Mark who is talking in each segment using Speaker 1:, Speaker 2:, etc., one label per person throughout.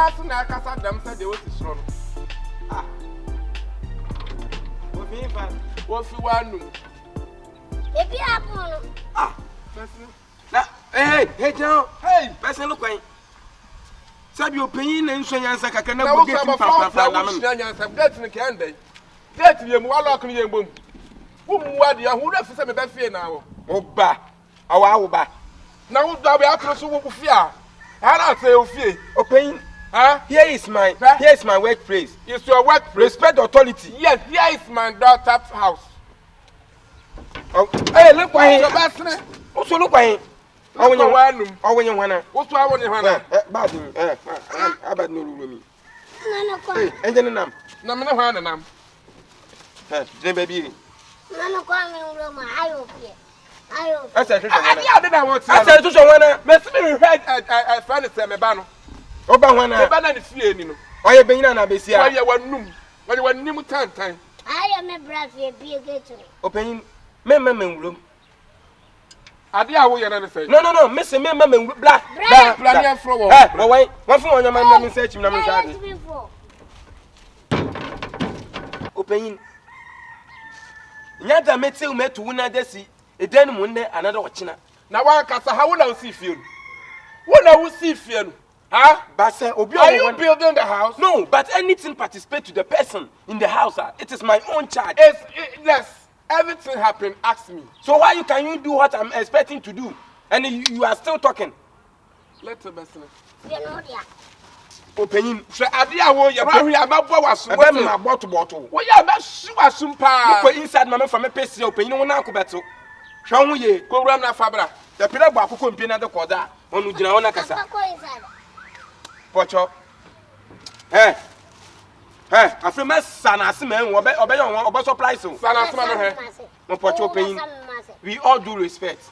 Speaker 1: last na kasa dem said they was strong. Ah. What you want to?
Speaker 2: If you have one.
Speaker 3: Ah. Hey, John. Hey, person look like. Sabi opinion and so yansa kakra na go get pam.
Speaker 1: Get in the candy. Get you walk in your boom. Who refu say me be fear now?
Speaker 3: Oba. Awa.
Speaker 1: Now that we have to fear. How not say fear?
Speaker 3: Opinion.
Speaker 1: Huh?
Speaker 3: Here is my workplace.
Speaker 1: It's your workplace.
Speaker 3: Respect authority.
Speaker 1: Yes, here is my daughter's house.
Speaker 3: Oh, hey, look why.
Speaker 1: Also
Speaker 3: look why. When you wanna.
Speaker 1: What's why when you wanna?
Speaker 3: Bad. Abad no room.
Speaker 2: Hey,
Speaker 3: and then nam.
Speaker 1: No, no, no, no.
Speaker 3: Baby.
Speaker 2: No, come in room.
Speaker 3: I said,
Speaker 1: I didn't want to.
Speaker 3: I said to someone,
Speaker 1: Miss me, I found it, Semebano.
Speaker 3: Oba,
Speaker 1: Banana is fear, you know.
Speaker 3: Why you been on a busy?
Speaker 1: Why you want room? When you want new time.
Speaker 2: I am a brother, be a good to me.
Speaker 3: Open, room.
Speaker 1: I did how you say.
Speaker 3: No, Miss black.
Speaker 1: Black flower.
Speaker 3: Oh, wait, one for your man, search him. Open. Nyata metu metu una desi. Eden munde another watchina.
Speaker 1: Now one kasa how will see fear? What I will see fear? Huh?
Speaker 3: But
Speaker 1: are you building the house?
Speaker 3: No, but anything participate to the person in the house. It is my own charge.
Speaker 1: Yes. Everything happened, ask me.
Speaker 3: So why can you do what I'm expecting to do? And you are still talking?
Speaker 1: Let's listen.
Speaker 2: You know that.
Speaker 3: Opinion.
Speaker 1: So idea wo you hurry about was
Speaker 3: my bottle.
Speaker 1: Well, yeah, that's sumpa.
Speaker 3: Look inside my from a pace opinion on Uncle Beto. Show ye, go run a fabra. The pillar back could be another quarter on Ujina Casa. Pocho. Hey. I feel my son as a man, obey on what supply so. Son as man, Pocho pain. We all do respect.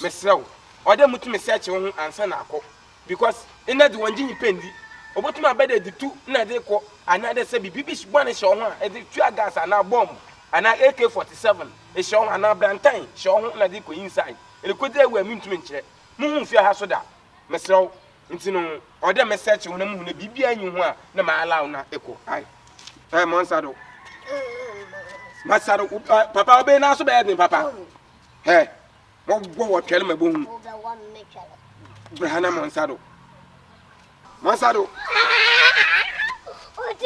Speaker 3: Myself, or them to me search on and send a call. Because in that one Jimmy Pendy, or what my bed the two, another call, another say, Bibish one is shown, and the two gas are now bomb, and I AK-47 is shown and now Blantain, shown Nadico inside. And the good day were mean to mention. Moon fear has soda. Myself. Intino or them message when I'm going to be and you want no my allow na echo. I Monsado. Masado, Papa be now so bad, Papa. Hey, what tell me boom? Brahana Monsado. Monsado.
Speaker 2: What's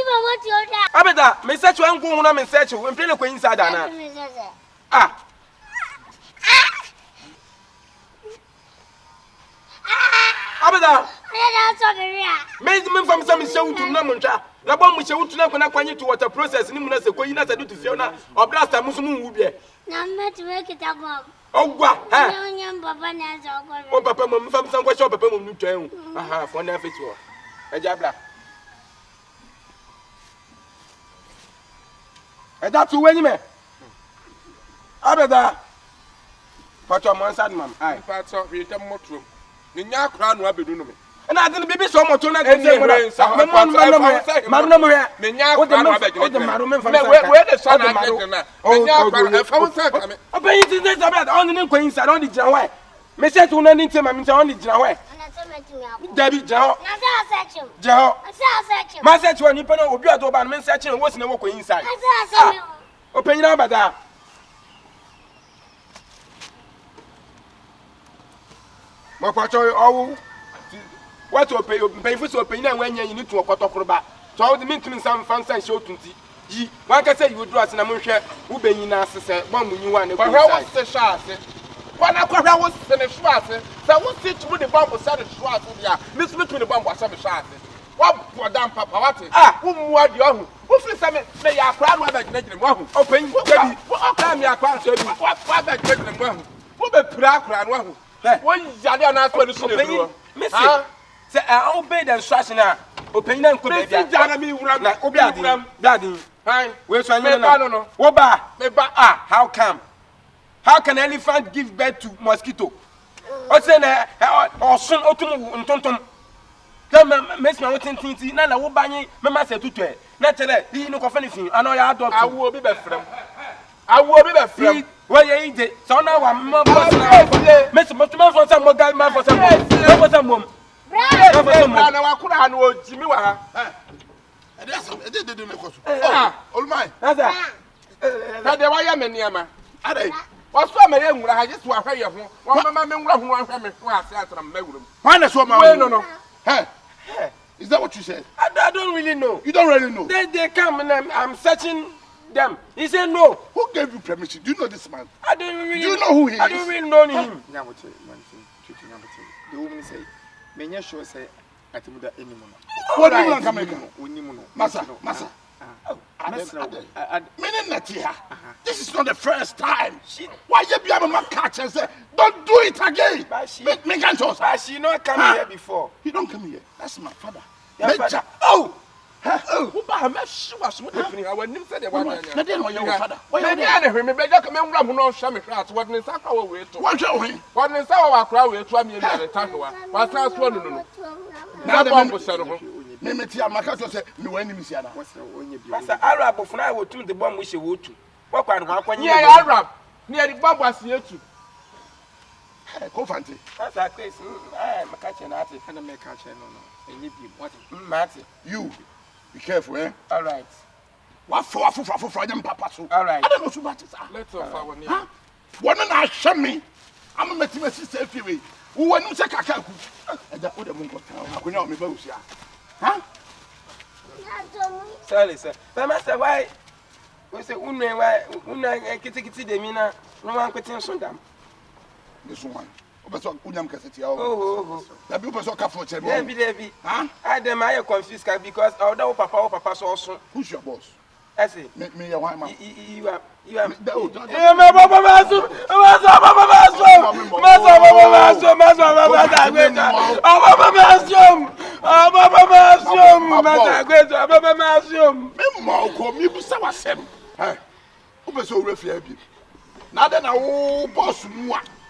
Speaker 2: your dad?
Speaker 3: Abeda, message one go on and search when play the inside. Ah. Abeda. Made me from some show to Namuncha. La bomb which you to not acquaint to water process, and as a queen as I do to Fiona, or blast a Muslim would be.
Speaker 2: Now, let's make it up.
Speaker 3: Oh, what? Oh, Papa, from some question, Papa, will tell. Aha, for never sure. A jabla. And that's who any man. Abeda. Pacha Mansad, ma'am. I pass off with a motor. The young crown will be doing me. And I didn't be so much on that. What to pay for opinion when you need to a quarter for back. So I would mean to some function show to ye. One can say you would draw us in a motion who be in us, one when you want. But how was the shot? One I was in a schwartz. So what sit with the bomb was said a schwartz with ya. Miss between the bomb was some shot. What for damn papa? Ah, whom what young? Who feels some may I cry with that negative one? Open what time you are crying to you? What back negative one? Who be proud and one? What is Jadiana for the opinion? Missy. Say I obey the instruction now. Opinion could be Jeremy Daddy. Where's my no? Woba. Ah, how come? How can an elephant give birth to mosquito? What's in there? Or soon autumn and tonton. Come, Miss Mountain Tinty, Nana Wobany, Mamma said to her. Naturally, he no of anything. I know I don't. I will be best friend. I will be best friend. Well, you ain't it. So now I'm Mr. Mustman for some more guy man for some woman.
Speaker 1: na wakura na ojimi wa ha.
Speaker 4: E dey me koso. Oh, Olumai.
Speaker 3: Nasa.
Speaker 1: Na de wa ya me niama.
Speaker 4: Adai.
Speaker 1: Waso ma ye nwura ha Yesu ahwe ye ho. Wa mama me nwura ho ahwe me ho ase atara me wurum.
Speaker 4: Why na so ma?
Speaker 1: Wait, no.
Speaker 4: Hey. Is that what you said?
Speaker 3: I don't really know.
Speaker 4: You don't really know.
Speaker 3: They come and I'm searching them. He said no.
Speaker 4: Who gave you permission? Do you know this man?
Speaker 3: I don't really.
Speaker 4: Do you know who he is?
Speaker 3: I don't really know him.
Speaker 5: The woman say, "Menya sure say Atemuda anymore."
Speaker 4: What do you want to make? Masa. Meaning that here. This is not the first time. Why you be a man catch and say, "Don't do it again"? Me can't trust.
Speaker 3: But she not come here before.
Speaker 4: He don't come here. That's my father.
Speaker 1: Oh. Who ba me sure so what happening? I nim say the one.
Speaker 4: Na dey no your father.
Speaker 1: Why you dey hwe me be just me nwura ho no hwe me hwe at what ne sa ka wo we to.
Speaker 4: What you doing?
Speaker 1: What ne sa wa akra we to am ye na ta ho wa. Wa sa so no. Na bomb so no.
Speaker 4: Me meti amaka so say me wani mi sia na.
Speaker 3: Pastor Arab of now will tune the bomb we she will to. What can one kwanye?
Speaker 1: Yeah, Arab. Near the bomb was here too.
Speaker 4: Hey, Kofanti.
Speaker 3: That's Akwes. Makache na ati.
Speaker 5: And make catch no. Any be what?
Speaker 3: Mati.
Speaker 4: You be careful, eh?
Speaker 3: All right.
Speaker 4: What for them papa so.
Speaker 3: All right.
Speaker 4: I don't know so much.
Speaker 1: Let's off our name.
Speaker 4: One na show me. I'm a meti sister every. Who want to say kakaku? And that put them on town. I could not me both here. Huh?
Speaker 3: Sorry, sir. But master, why? We say why kitty de mina no one question sondam.
Speaker 4: This one. Obeso unyam kaseti ya.
Speaker 3: Oh.
Speaker 4: That be obeso ka for chebe.
Speaker 3: Debi.
Speaker 4: Huh?
Speaker 3: I dem I confused because our papa so also.
Speaker 4: Who's your boss?
Speaker 3: I say.
Speaker 4: Me your wife man.
Speaker 3: You are.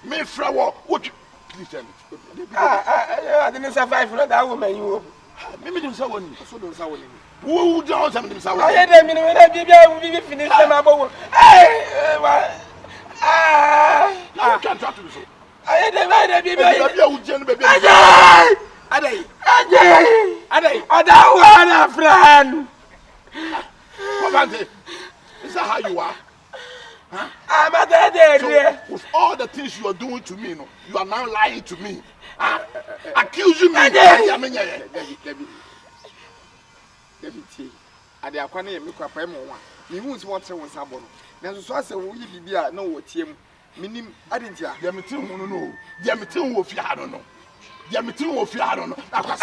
Speaker 4: Me frawo what please tell me.
Speaker 3: I didn't survive for that woman you.
Speaker 4: Me dem say woni. So dem say woni. Who don't say dem say woni.
Speaker 3: I dem me when we finish them abo.
Speaker 4: You can't talk to me so.
Speaker 3: I dem
Speaker 4: Baby you jen baby.
Speaker 3: Adai. Ada one friend.
Speaker 4: Obante. Is that how you are? Huh?
Speaker 3: I'm a dead.
Speaker 4: So, with all the things you are doing to me, you are now lying to me. Accusing me.
Speaker 5: Debbie. Ade akwa na ye me kwapa mo wa. Me hu nso wotre won sabo no. Na so ase wo yi bibia na wo tie mu. Minim ade ntia.
Speaker 4: Dia metin hu no. Dia metin wo fi ha no. Dia metin wo fi ha no. Let's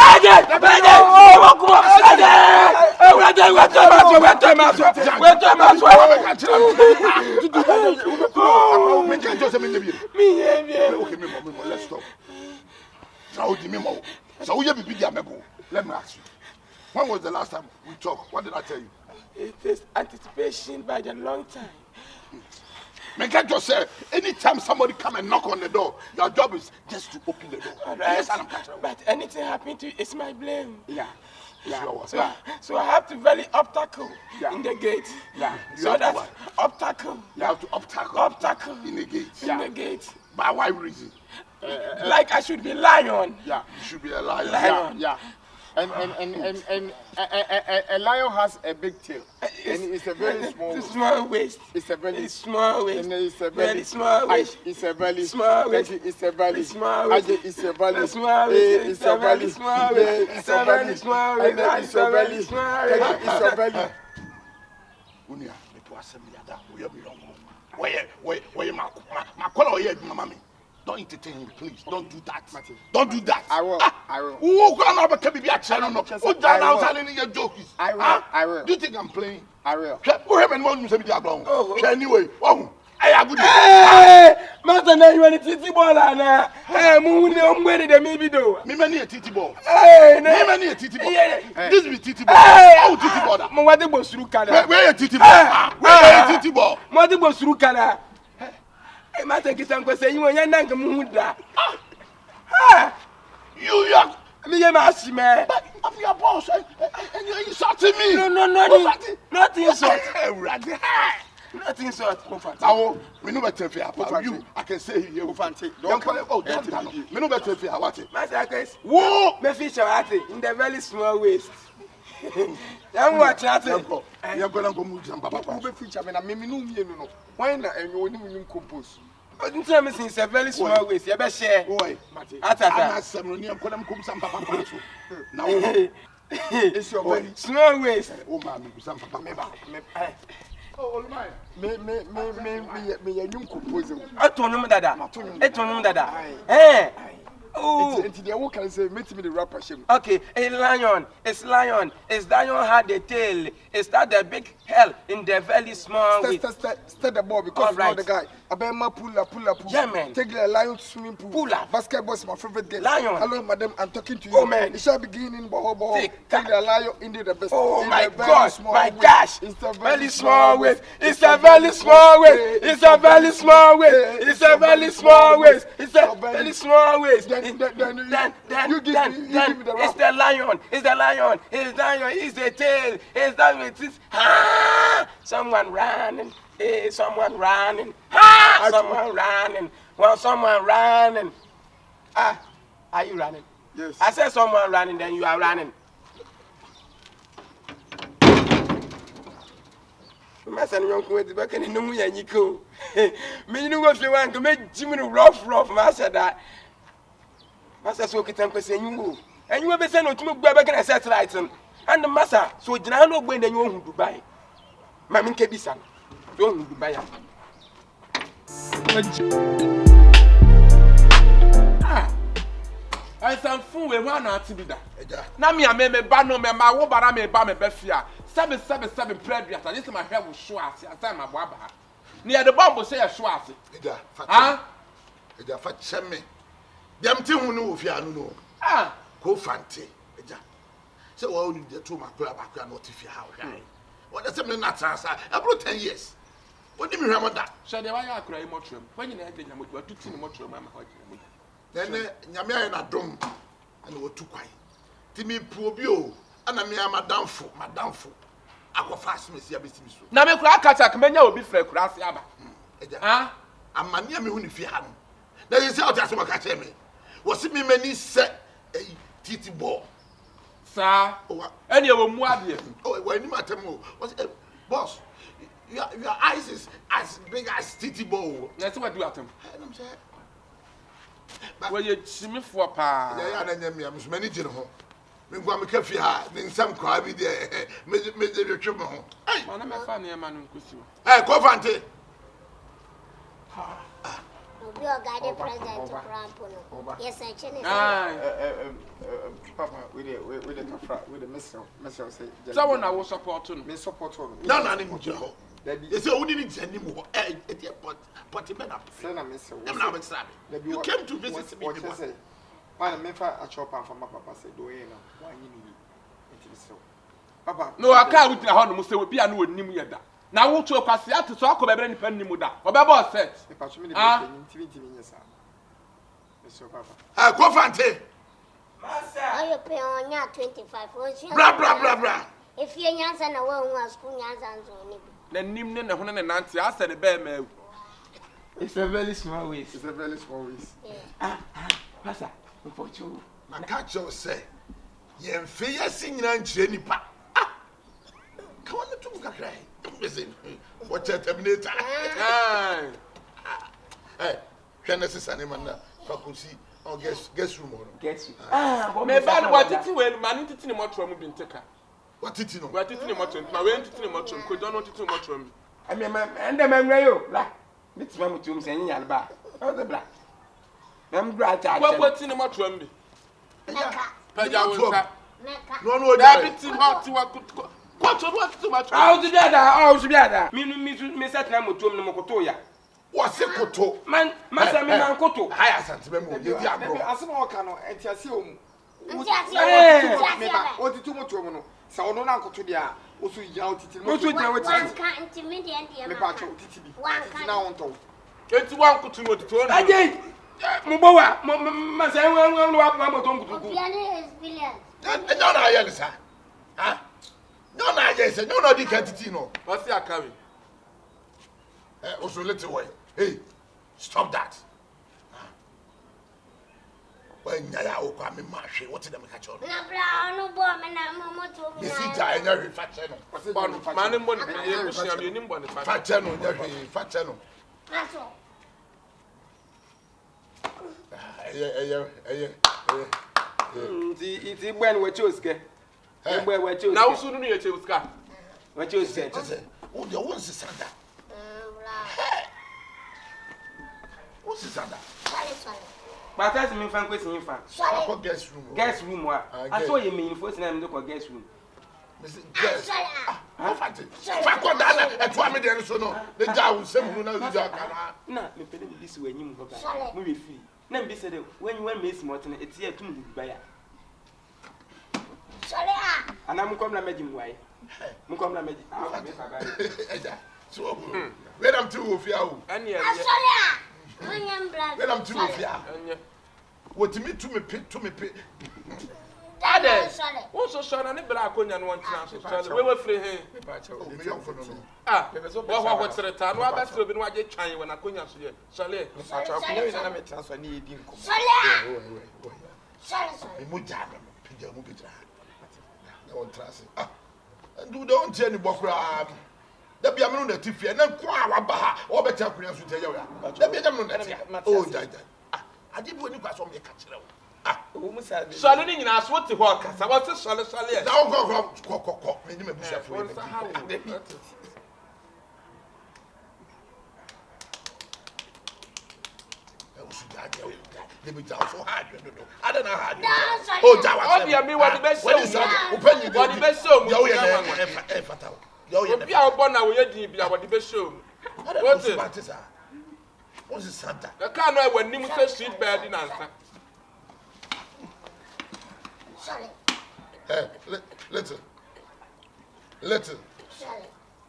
Speaker 4: stop. So let me ask you. When was the last time we talked? What did I tell you?
Speaker 3: It is anticipation by the long time.
Speaker 4: Man can't just say anytime somebody come and knock on the door, your job is just to open the door.
Speaker 3: Right. Yes, but anything happen to you, it's my blame.
Speaker 5: Yeah.
Speaker 3: So I have to very obstacle in the gate.
Speaker 4: Yeah.
Speaker 3: So that obstacle.
Speaker 4: You have to obstacle in the gate.
Speaker 3: In the gate.
Speaker 4: By what reason?
Speaker 3: Like I should be lion.
Speaker 4: Yeah, you should be a lion.
Speaker 5: Yeah. And a lion has a big tail, and it's a very
Speaker 3: small waist.
Speaker 5: It's a very
Speaker 3: small waist.
Speaker 5: And it's a
Speaker 3: very small waist.
Speaker 5: It's a very
Speaker 3: small waist.
Speaker 5: It's a very
Speaker 3: small waist.
Speaker 5: It's a very
Speaker 3: small waist.
Speaker 5: It's a very
Speaker 3: small waist.
Speaker 5: It's a very small waist.
Speaker 3: It's a very small waist.
Speaker 5: It's a very.
Speaker 4: Unia, me to assembly ada. We are belong. Where my color here, mama. Don't entertain him, please. Don't do that. Don't do that.
Speaker 5: I will.
Speaker 4: Who gonna have a baby a channel? Who down outside in your jokes?
Speaker 5: I will.
Speaker 4: Do you think I'm playing?
Speaker 5: I will.
Speaker 4: Who have been wanting to be a blonde? Anyway, hey, I good.
Speaker 3: Hey, master, now you want to titi ball, na? Hey, moon, I'm ready to maybe do.
Speaker 4: Me many a titi ball.
Speaker 3: Hey,
Speaker 4: me many a titi ball. This be titi ball.
Speaker 3: Oh,
Speaker 4: titi ball.
Speaker 3: Mo wa de bo suru kana.
Speaker 4: Where a titi ball? Where a titi ball?
Speaker 3: Mo de bo suru kana. Hey, master, kisan ko say you want nanga mu da.
Speaker 4: You
Speaker 3: me ye ma si me.
Speaker 4: But I'm your boss and you insulting me.
Speaker 3: No, not insult. Nothing so confrontation.
Speaker 4: Now, we know better fear. You, I can say you
Speaker 5: Confrontation.
Speaker 4: Don't call it. Oh, don't. We know better fear. What it?
Speaker 3: Master Akwes.
Speaker 4: Whoa!
Speaker 3: Me fish out in the very small waist. Young watch at it.
Speaker 4: You're gonna go move some papa.
Speaker 5: Who be future me na me no. Why na enyo ni mu compose.
Speaker 3: But you tell me since a very small waist, you better share.
Speaker 4: Boy,
Speaker 3: Atata.
Speaker 4: I'm some near Colum come some papa. Now,
Speaker 5: It's your very
Speaker 3: Small waist.
Speaker 4: oh, man, some papa.
Speaker 5: Oh, my. Me ya nyum compose.
Speaker 3: Atonum dada. Atonum dada. Eh. Oh.
Speaker 5: It's the what can say meet me the rapper shame.
Speaker 3: Okay, a lion. It's lion. It's lion had the tail. It's that the big hell in the very small waist.
Speaker 5: Start the ball because
Speaker 3: All right.
Speaker 5: you know the guy. I bet my pull up.
Speaker 3: Yeah, man.
Speaker 5: Take the lion to swimming pool.
Speaker 3: Pull up.
Speaker 5: Basketball is my favorite game.
Speaker 3: Lion.
Speaker 5: Hello, madam. I'm talking to you.
Speaker 3: Oh, man.
Speaker 5: It shall begin in Boho.
Speaker 3: Take
Speaker 5: Take the lion into the best.
Speaker 3: Oh
Speaker 5: in
Speaker 3: my
Speaker 5: the very
Speaker 3: God!
Speaker 5: small
Speaker 3: My
Speaker 5: waist.
Speaker 3: gosh!
Speaker 5: It's a
Speaker 3: Very small waist. It's a very small waist. It's a very small waist. It's a very small waist. It's a very small waist. Then
Speaker 5: you give me the
Speaker 3: it's the lion. It's the lion. It's the lion. It's the tail. It's that with it. Ah! Someone running. Hey, someone running. Ah! Someone running. Well, someone running. Ah, are you running?
Speaker 5: Yes.
Speaker 3: I said someone running, then you are running. Master, you go to back and no me and you go. Me no go feel want to make Jimmy rough, master that. Master, so can say you and you have sent to go back and satellite and the master, so Gynel when you want to buy. Mammy Kebisan, don't buy.
Speaker 1: I some fool we want Atemuda. Na me me ba no me ma wo bara me ba me be fia. 777 previous. This my hair will show us. I say my boy ba. Near the bomb say show us. Ah?
Speaker 4: Eja fa cheme. Dem ti hu no ofia no no.
Speaker 1: Ah.
Speaker 4: Ko fante. Eja. Say wo only dey to makura bakura no ti fia ha hwan. What dey say me na transa. Abro 10 years. What do me hwa moda?
Speaker 1: Shade wa ya akura imotrum. When you na dey nyamotu atuti ni motrum ama ho kire.
Speaker 4: Then nyame aye na dom ana wotu kwai. Ti mi pu obi o. Ana me madamfo. Akwa asmesi abesimi so.
Speaker 1: Na me kura akacha kemenya obi fra kura ase aba.
Speaker 4: Eja.
Speaker 1: Ah?
Speaker 4: Amane me hu ni fi ha no. Na you say o ta so maka che me. Wo si me mani se titi ball.
Speaker 1: Sir. Any e wo mu ade.
Speaker 4: Oh, when you matter more. Boss, your eyes is as big as titi ball.
Speaker 1: Na say what do atem?
Speaker 4: I'm saying.
Speaker 1: Well, you chimi for pa.
Speaker 4: Yeah, na me am so many gin ho. Me gwa me ka fi ha, me nsam kwa bi de. Me de retwe me ho. Ai,
Speaker 1: Mana me fa na ma no nkosi.
Speaker 4: ko fante.
Speaker 2: Obi ogade president Krampo. Yes, I chene.
Speaker 5: Papa, we the kafra, we the missile say.
Speaker 1: So one I will support you.
Speaker 5: Me support one.
Speaker 4: No, ni mu je ho. You say woni ni jani mu ho. But men up.
Speaker 5: Say na missile.
Speaker 4: You came to visit me.
Speaker 5: What you say? Why me fa a chop and from papa say do e na. Why you need it so. Papa.
Speaker 1: No, I can't with how no say we be anu onim yeda. Na wo to kwase ate so akobebere ni pan nimu da. Obeba set.
Speaker 5: Me pa so me dey TV nyesa. Monsieur Papa.
Speaker 4: Ko fante.
Speaker 3: Master.
Speaker 2: Are you pay on ya 25?
Speaker 4: Bra.
Speaker 2: If you nyansa na wo hu school nyansa nzo ni bi.
Speaker 1: Na nim ne ho ne nante ase ne be ma.
Speaker 3: It's a very small waist.
Speaker 5: It's a very small waist.
Speaker 3: Master, unfortunately.
Speaker 4: Na catch you say. Ye mfe yesi nyina nkyire nipa. Ka wona tum kakrai. Listen. What terminator. Hey, can necessary man na faculty or guest room or
Speaker 3: Guess.
Speaker 1: Me ba no watiti we man titi ni motrom bi nteka.
Speaker 4: what it no?
Speaker 1: Watiti ni motrom. Ma we titi ni motrom. Ko don no titi ni motrom.
Speaker 3: I mean, and the man yo, la. It's my mutum saying yalba. Oh, the black. I'm glad I
Speaker 1: What titi ni motrom bi? Pa ja wo sa.
Speaker 2: Meka.
Speaker 4: No,
Speaker 1: Da bi ti hot wa what too much.
Speaker 3: How to get that? Oh, to get that. Me set na mutum no mokoto ya.
Speaker 4: What's it koto?
Speaker 3: Man, masa me man koto.
Speaker 4: Higher sentiment. You
Speaker 5: Maybe
Speaker 4: diablo.
Speaker 5: asem o ka no entiase o mu.
Speaker 2: Nti
Speaker 5: Me ba o titu moto mu no. Sa ono na nkoto dia o so ya o titi mo.
Speaker 3: Osu dia
Speaker 2: One
Speaker 3: wetin.
Speaker 2: can intimidate them.
Speaker 5: Me pa cho titi bi. Titi na on to.
Speaker 1: Enti wan kutu mo titi on.
Speaker 3: Ajay. Mo bowa, masa wan wa moto nkutuku.
Speaker 2: Obiane is billion.
Speaker 4: No, na ya lisa. Ha? No, na ya say no di quantity no.
Speaker 1: What's your carry?
Speaker 4: Also, little way. Hey, stop that. When Yaya Oka me mash, what's in the catch on?
Speaker 2: No bomb and I'm to
Speaker 4: You see, Jaya, fat channel.
Speaker 1: Man and money,
Speaker 4: Fat channel, fat channel.
Speaker 2: That's all.
Speaker 3: It's when we choose.
Speaker 1: Now, soon you choose car.
Speaker 3: What you say?
Speaker 4: Oh, your one's a Sanda. What's the Sanda?
Speaker 3: But that's me fan question in fact.
Speaker 4: Guest room.
Speaker 3: Guest room what? I saw you mean first name look guest room.
Speaker 4: Guest. How fat? Fat got that at 1 million so no. The guy will send you now.
Speaker 3: No, me pay this when you go back. We free. Now be said when you want Miss Morton, it's here to buy. And I'm coming to make him why. I'm coming to make it.
Speaker 4: So, let them two of you.
Speaker 1: And yeah,
Speaker 4: let them two of you. What to me to me pay.
Speaker 1: Also, son, and black on and one chance. We were free here. What's the time? What about to be what you're trying when I couldn't see it? Sorry,
Speaker 5: transfer need him.
Speaker 4: And don't tell any bokra. There be a man on the TV and then Kwa or better Koreans to tell you. There be a man on that. Oh, I did when you got some catch.
Speaker 1: Solid in us what to walk. I was a solid.
Speaker 4: Now go, minimum. They be down so hard, you know. I don't know how. Oh, that was me what the best. What is that? Open you. What the best show? You're born now. You're the best show. What's it? What's it, Santa?
Speaker 1: I can't know when Nimu says street bad in answer.
Speaker 4: Hey, little.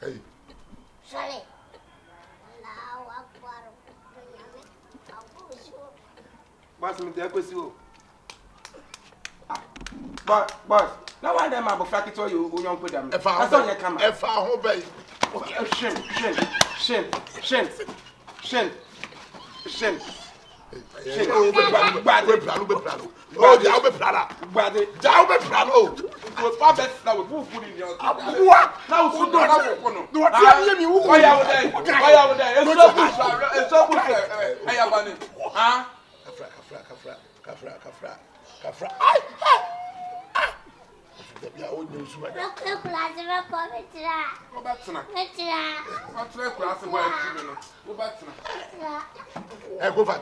Speaker 4: Hey.
Speaker 3: Boss, me there go see you. Boss, now why them about fact to you who young put them. That's on your camera.
Speaker 4: If I obey.
Speaker 3: Shin.
Speaker 4: Oh,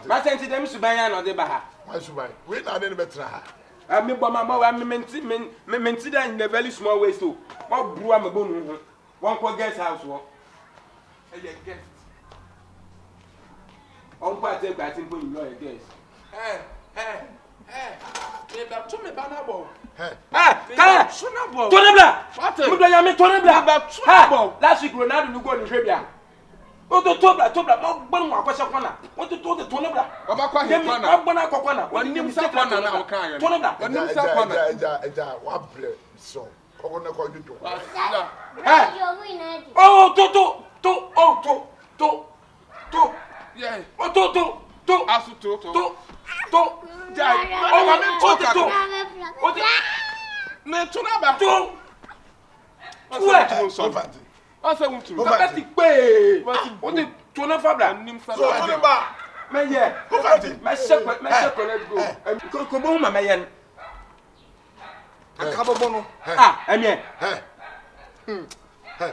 Speaker 3: I sent them to buy another baha.
Speaker 4: Why should I? We're not any better.
Speaker 3: I mean, but my mother, I meant in the very small way, so what blew up a bone? One for guest house walk.
Speaker 1: And you guess.
Speaker 3: On part of that simple lawyer, guess.
Speaker 1: Hey. They got to me, Banabo.
Speaker 3: Tonabla! Tonabla! Last week, Ronaldo, you go to Tribia. What to Tobla, one more question. What to told the Tonabla? What
Speaker 1: when you say one now,
Speaker 3: Tonabla,
Speaker 1: when you say one,
Speaker 4: what bless so. Corona called you.
Speaker 3: Oh, to.
Speaker 1: Yeah.
Speaker 3: What to?
Speaker 1: Asu to.
Speaker 3: Oh,
Speaker 1: What ne tunaba
Speaker 3: to.
Speaker 1: I say want to.
Speaker 3: That's the way. What the tuna fabra?
Speaker 1: Nim
Speaker 4: So tunaba.
Speaker 3: Me yeah. My shepherd, let's go. Come on, my man.
Speaker 5: Akabobono.
Speaker 3: Emie.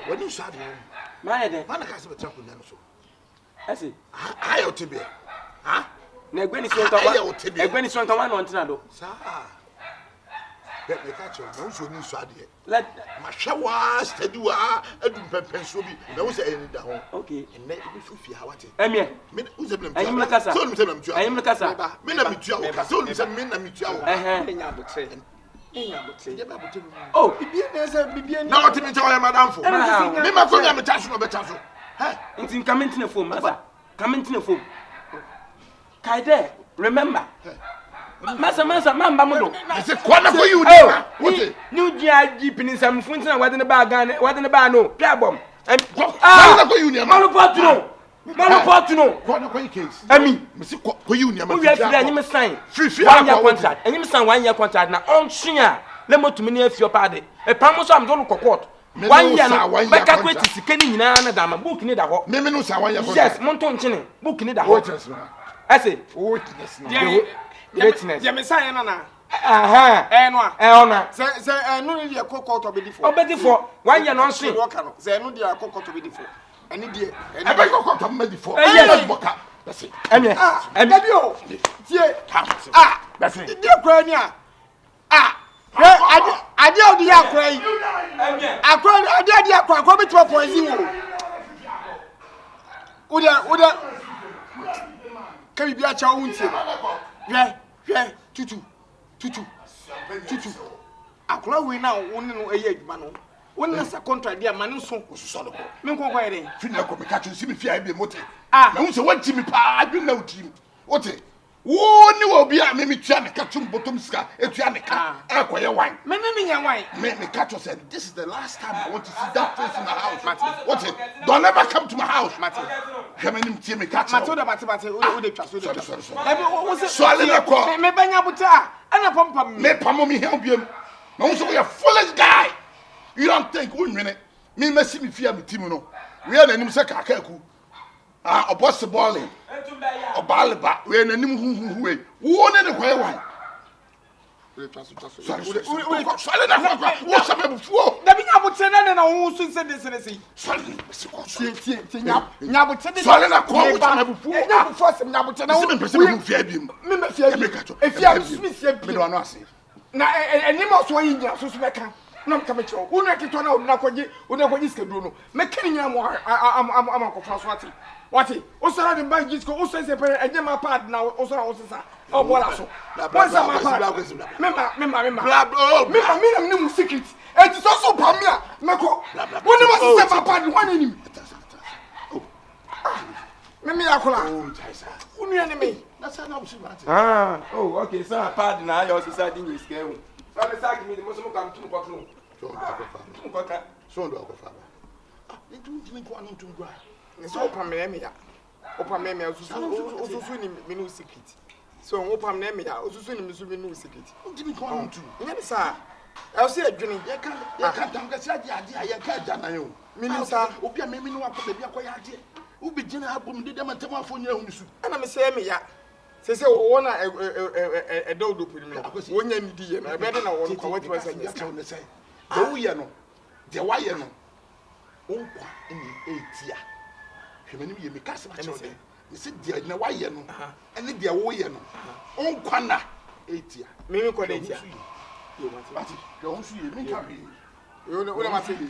Speaker 4: When you said
Speaker 3: My head.
Speaker 4: man can say better kun yan so.
Speaker 3: I see.
Speaker 4: Ayo tibe. Ha?
Speaker 3: Na egbeni so nta wa. Egbeni so nta wa no ntina do.
Speaker 4: Sa. Let me catch you. No so ni so ade.
Speaker 3: Let
Speaker 4: Ma hwa steady wa adum pempen so bi. Na wo say eni da ho.
Speaker 3: okay.
Speaker 4: Enne ibi fifi ha wate.
Speaker 3: Emie.
Speaker 4: Me wo say me na
Speaker 3: Ayim nakasa.
Speaker 4: So me say na mtua.
Speaker 3: Ayim nakasa.
Speaker 4: Me na mitua wo ka. So me say me na mitua wo.
Speaker 5: Enya botre.
Speaker 3: Oh,
Speaker 4: na what me tell you madam for. Me ma ko nya me taso no beta so. Hey,
Speaker 3: it's coming to the phone, massa. Coming to the phone. Kaide, remember. Massa, mamba modo.
Speaker 4: I say kwana ko you dey.
Speaker 3: What? New GIG pin some funds na what in the bag, what in the bar no. Piabom.
Speaker 4: Kwana ko you dey.
Speaker 3: Malupatro. Mano pot no.
Speaker 4: Kwa case.
Speaker 3: Ami.
Speaker 4: Mesi ko you ni
Speaker 3: We are free anyim sign.
Speaker 4: Free
Speaker 3: 1 year contract. Anyim sign 1 year contract na on twa. Le motumi na afio pade. E pam so am do no kokot. 1 year no. Be calculate sika ni nyina na da ma book ni da ho.
Speaker 4: Me no sa 1 year contract.
Speaker 3: Yes, monto nchene. Book ni da ho. I say
Speaker 4: witness no.
Speaker 3: Witness.
Speaker 5: Ya me sign na.
Speaker 3: Aha.
Speaker 5: No a.
Speaker 3: Ona.
Speaker 5: Say no ni kokot obedi for.
Speaker 3: Obedi for 1 year no nsin.
Speaker 5: Say no dia kokot obedi for. Any day.
Speaker 4: I beg kokot obedi for.
Speaker 3: Yes.
Speaker 4: That's it.
Speaker 3: Emi.
Speaker 5: Emi o. Tie.
Speaker 4: That's it.
Speaker 5: Dia kwa ni a. Ade odi ya kwa yi. Akwa ade akwa beti poison wo. Uda Kabi bia cha wuntie. Hwe tutu. Akwa we na won no eye adwuma no. Won na sa contract dia mane so.
Speaker 4: Osusolo ko.
Speaker 5: Me ko kwa ere.
Speaker 4: Fini ko me catch you me fia be mote. Na hu se wanti mi pa adwen na utim. Ote. Wo ni wo bia me tua ne katum bottom ska etua ne ka ekoye wan.
Speaker 5: Me ne nya wan.
Speaker 4: Me catch you said this is the last time I want to see that face in the house. What it? Don't ever come to my house, Mate. Hemanim tie me catch.
Speaker 5: Mate o de twa so de.
Speaker 4: Sorry.
Speaker 5: Me banya buta. Ana pam.
Speaker 4: Me pam me help you. No so we a foolish guy. You don't think we win it. Me mesi me fia me team no. We are nanim se kakaku. Oboss balling. Obalba. We are nanim hu we. Wo ne kwaye wan. Sorry na kwa. Wo sabe bufuo.
Speaker 5: Da bi nya buta na wo so se.
Speaker 4: Sorry.
Speaker 5: Tie nya buta de.
Speaker 4: Sorry na kwa wo sabe bufuo.
Speaker 5: Nya bufuo se nya buta na wo.
Speaker 4: Me pese me fia bi.
Speaker 5: Me fia bi. E fia mi fia bi.
Speaker 4: Me do ano ase.
Speaker 5: Na enimo so yi nya so beka. Na mka mecho unu ekito na una kwaji schedule no mekani nya mo am kofa so ati wati osara de bank disco oso se pere enye ma pad na osara osisa o bola so once ma pad mema mema ni mu secret enti so pam ya meko woni ma se ma pad wani ni meme yakola unu ya ni me
Speaker 4: na sa na busi mate
Speaker 3: okay sir pad na ya osisa di ni scale so le sag mi mo so mo kam tu ko tru
Speaker 4: so ndo akofa ni tu ntimi ko anu tu ngwa
Speaker 5: so opam me ya osusu ni me no secret so opam me ya osusu ni me no secret
Speaker 4: ntimi ko anu tu
Speaker 5: nya sa e se adwene
Speaker 4: ye kan tam ka sia ade aye ka jana yo
Speaker 5: mini sa
Speaker 4: obi a me no akọ be akọ ya ade ubi gina abom de dem antem afọ nya hu su
Speaker 5: ana me se me ya se wo na e do do piri me wonya ni di ye na e be de na won ko wati wasa nya
Speaker 4: ka ne sai do ye no de wa ye no onkwa ni etia hwemani ye me ka se ma chode ni se de na wa ye no ene de wo ye no onkwa na etia
Speaker 5: mimi ko de etia
Speaker 4: yo mati yo nsu ye me ka bi
Speaker 5: yo no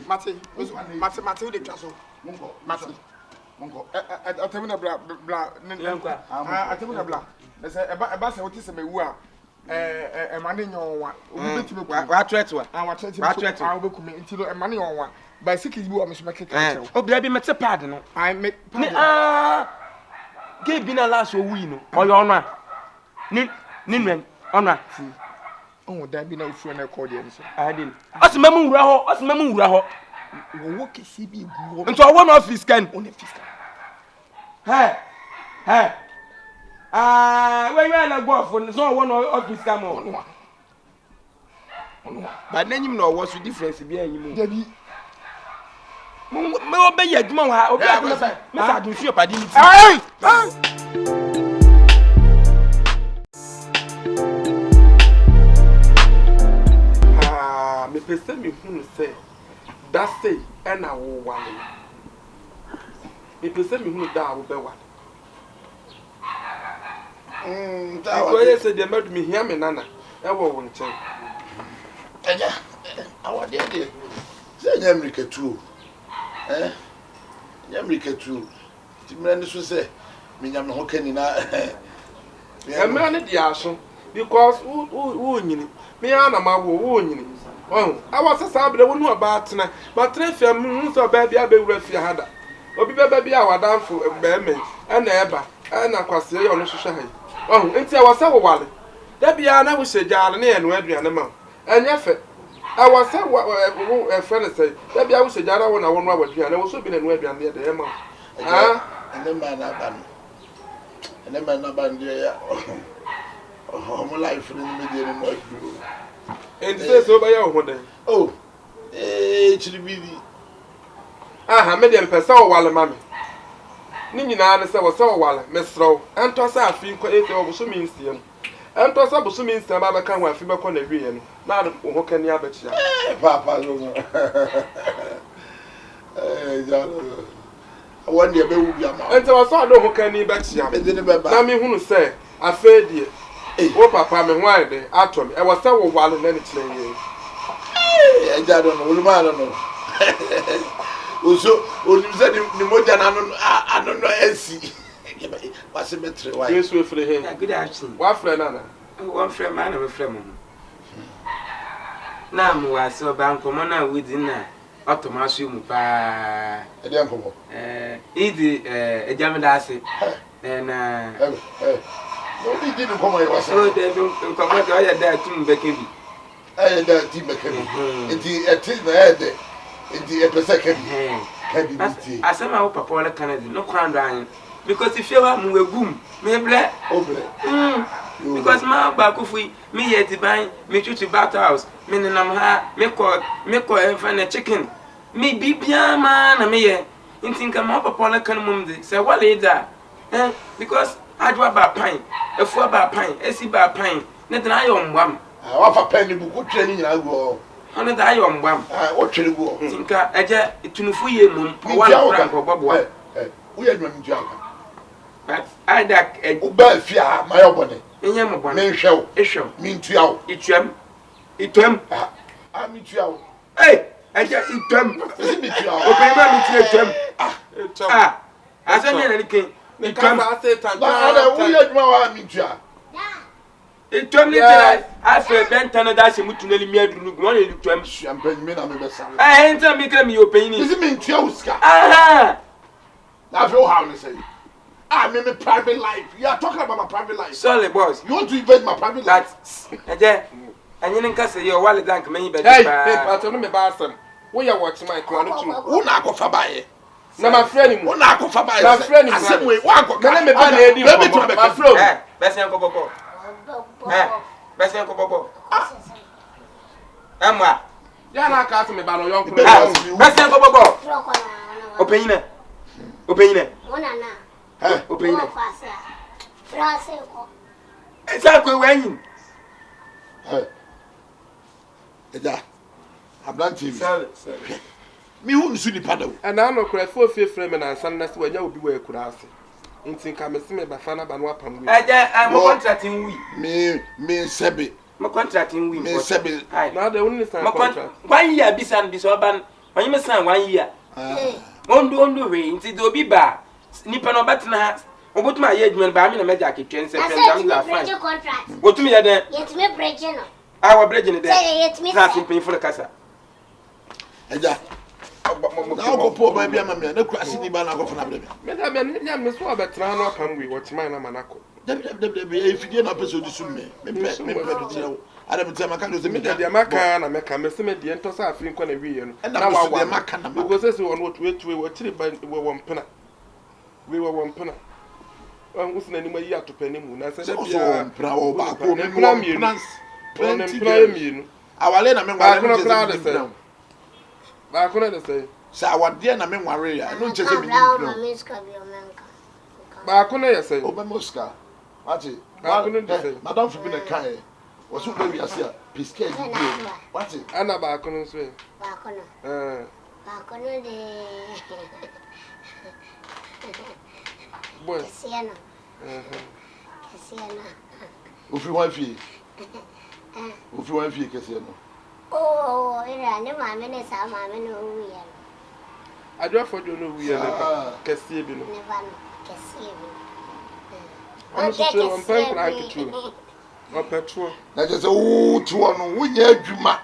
Speaker 5: mate o de twa so
Speaker 4: monko
Speaker 5: Atemuda bla Atemuda bla se eba se woti se mewu a mane nyonwa obi betime ku
Speaker 3: wa threat wa
Speaker 5: wa threat obekum ntilo mane nyonwa by sikis bi o mesoma keka chew
Speaker 3: obi bi mete pad no
Speaker 5: me
Speaker 3: pad ge bi na last owu yi no oyo ono a ni nwen ono a
Speaker 5: oh da bi na ofu na call dem so
Speaker 3: adin osemamu wura ho
Speaker 5: wo kesi bi gu
Speaker 3: nto owo no office kan
Speaker 5: on fiscal
Speaker 3: we na go for so owo no office kan mo ba nanyim na owo so difference bi anyim
Speaker 5: da bi
Speaker 3: me obe ye adwuma wa obi adwuma me sa adun fi opadi ni ti me pese me hunu se that say na wo wale me pese me hunu da wo be wale ko ye se de madu me hia me nana e wo wo nchen
Speaker 4: eja awade de se nya America tu nya America tu ti mra ni so se me nya me ho kani na
Speaker 1: mra ni dia so because wo nyini me ana ma wo nyini I was a sabre one who about tonight, but 3 film so baby abewura fi hada. Obi baby awadan for beme and eba and akwase ye ono hwehwe hai. Enti I was a wale. Da bia na wo hyejale na ye no aduane ma. Anya fe. I was a friend say, da bia wo hyejale wo na wo no aduane wo so bi na no aduane ye de ma.
Speaker 4: And then man aban. And then man aban there. Oh, my life in the middle of the
Speaker 3: And says over your one.
Speaker 4: Oh, HDB.
Speaker 3: Ah, medium person while mammy. Nina said was so while Miss Row, and toss our feet quite over so means him. And toss up so means the Baba can with Fiba Connery. Now, who can you have it?
Speaker 4: Papa, I want you to be a man.
Speaker 3: And so I saw no who can you bet you. Now, me who say, I fed you. Oh, Papa, me why they atom. I was so while in any train.
Speaker 4: I don't know. Also, when you said the modern, I don't know, NC. What's the matter? Why?
Speaker 3: Yes, we for the hand.
Speaker 6: Good afternoon.
Speaker 3: What friend, Anna?
Speaker 6: One friend, man, of a friend. Now, I saw Bank Commander within Automatum.
Speaker 4: I don't come.
Speaker 6: Easy, a German Darcy. And,
Speaker 4: nobody didn't come. I was
Speaker 6: so they don't come out there to Becky.
Speaker 4: I had that team McKenny. It is the head. In the second,
Speaker 6: I said, my papa Canada, no crown dying. Because if you are moving boom, me black, because my back of we, me yet divine, me to bathhouse, meaning I'm ha, me call and find a chicken. Me be bien man, and me, in think I'm up upon a cannon. Say, what is that? Because I do about pine, a 4 bar pine, a 6 bar pine, nothing I own one.
Speaker 4: I offer penny book training. I go.
Speaker 6: On the I own one.
Speaker 4: What should go?
Speaker 6: Think I just to know you, one franc or Bob.
Speaker 4: We are going to
Speaker 6: But I duck a
Speaker 4: bad fear, my own.
Speaker 6: in Yeboah,
Speaker 4: May show,
Speaker 6: issue,
Speaker 4: mean to you.
Speaker 6: It
Speaker 4: I meet you.
Speaker 6: hey, I just eat them.
Speaker 4: Meet you.
Speaker 6: Open my meat, I said anything.
Speaker 1: The camera said,
Speaker 4: We had my meet you.
Speaker 6: It told me I feel bent and that's a mutually mere one to him.
Speaker 4: Champagne, men are the same.
Speaker 6: I enter me your opinion.
Speaker 4: Is it mean to you, Scott?
Speaker 6: Aha!
Speaker 4: That's how to say. I'm in my private life. You are talking about my private life.
Speaker 6: Sorry, boss.
Speaker 4: You want to invade my private life?
Speaker 6: That's and you didn't say your wallet dank me, but
Speaker 3: Hey, Patrol, me Barson. We are watching my crown.
Speaker 4: Who not go for buy?
Speaker 3: No, my friend,
Speaker 4: Who not go for buy?
Speaker 3: my friend,
Speaker 4: I said, we want to
Speaker 3: let me buy the my flow.
Speaker 6: best uncle Bobo. Best uncle Bobo. Emma.
Speaker 3: Yana cast me by no young
Speaker 6: Best uncle Bobo. Opinion. Opinion. Opinion. Exactly when
Speaker 4: I'm not TV.
Speaker 6: sorry.
Speaker 4: Me who is the paddle?
Speaker 3: and I know correct for fear frame and sonness when you will be where could ask. In think I'm a simmer by Fana Banwapam.
Speaker 6: I'm contracting we.
Speaker 4: Me Sebi.
Speaker 6: My contracting we.
Speaker 4: Me Sebi.
Speaker 3: Now the only time contract.
Speaker 6: 1 year bisan bisoban. When you miss 1 year. Won't do way into the Obiba. Nippon or Batna. What my agent by me, a magic train said,
Speaker 2: contract.
Speaker 6: what to me then?
Speaker 2: Yet me breaking.
Speaker 6: Our bridge in the day.
Speaker 2: Say it me.
Speaker 6: Nothing paying for the casa.
Speaker 4: Now go poor baby, I'm a crashing the banana of an
Speaker 3: Madame, Miss Robert, Rano, come we watch mine, Manaco.
Speaker 4: If you get up, so this me. I don't tell my country,
Speaker 3: The Macan, I make a message, the entire I think on a real.
Speaker 4: and now I want my can
Speaker 3: Because as on what we were 3 by 1 penny. We were 1 penny. I wasn't anywhere yet to penny moon. I said,
Speaker 4: also proud back home.
Speaker 3: Plenty.
Speaker 4: Our lane, I'm
Speaker 3: proud of them. I couldn't say.
Speaker 4: So I want dear, I'm in worry. I don't just
Speaker 2: Come down, my miss can be a man.
Speaker 3: But I couldn't say.
Speaker 4: Open Mosca. What's it?
Speaker 3: I couldn't say.
Speaker 4: Madame for being a kind. Was so baby as here. Piscate. What's it?
Speaker 3: Anna, I couldn't say.
Speaker 2: Bacono de
Speaker 3: Boy.
Speaker 2: Siena. Siena.
Speaker 4: If you want fee. If you want fee, Cassiano.
Speaker 2: Oh, my minutes are my minute.
Speaker 3: I don't for you know we are Cassiano.
Speaker 2: Never Cassiano.
Speaker 3: I'm sure I'm paying for it. Or petrol.
Speaker 4: That is all to one when you're Juma.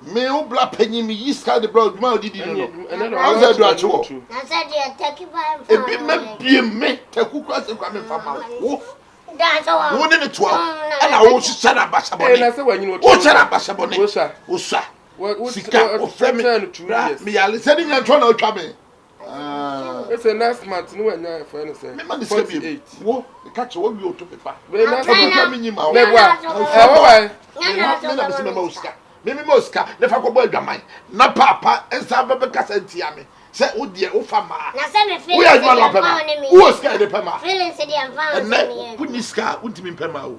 Speaker 4: Me o black penny me yi sky the blood ma did you know.
Speaker 3: And
Speaker 4: I was do at all.
Speaker 2: I said you take it by
Speaker 4: E bi me te kukura se kwa me fama. Wo.
Speaker 2: That's all.
Speaker 4: Wo ne ne to. And I wo share na basha boni.
Speaker 3: I say when you
Speaker 4: Wo share na basha boni.
Speaker 3: Wo sha.
Speaker 4: Wo sha.
Speaker 3: What
Speaker 4: Sika o frame me. Me ya le se ni nyan to na o twa me.
Speaker 3: It's a next month. No one your friend say.
Speaker 4: Me man is 48. Wo, catch what we to paper.
Speaker 3: We not
Speaker 4: come me ma.
Speaker 3: Why?
Speaker 4: Me na be me Oscar. Me Oscar. Never go boy dwaman. Na papa ensa be kasa ntia me. Say wo de wo fa ma.
Speaker 2: Na say me feel.
Speaker 4: Wo ya dwa pema. Wo Oscar de pema.
Speaker 2: Feeling say dey advance me.
Speaker 4: Wo ni ska, wo ntimi pema o.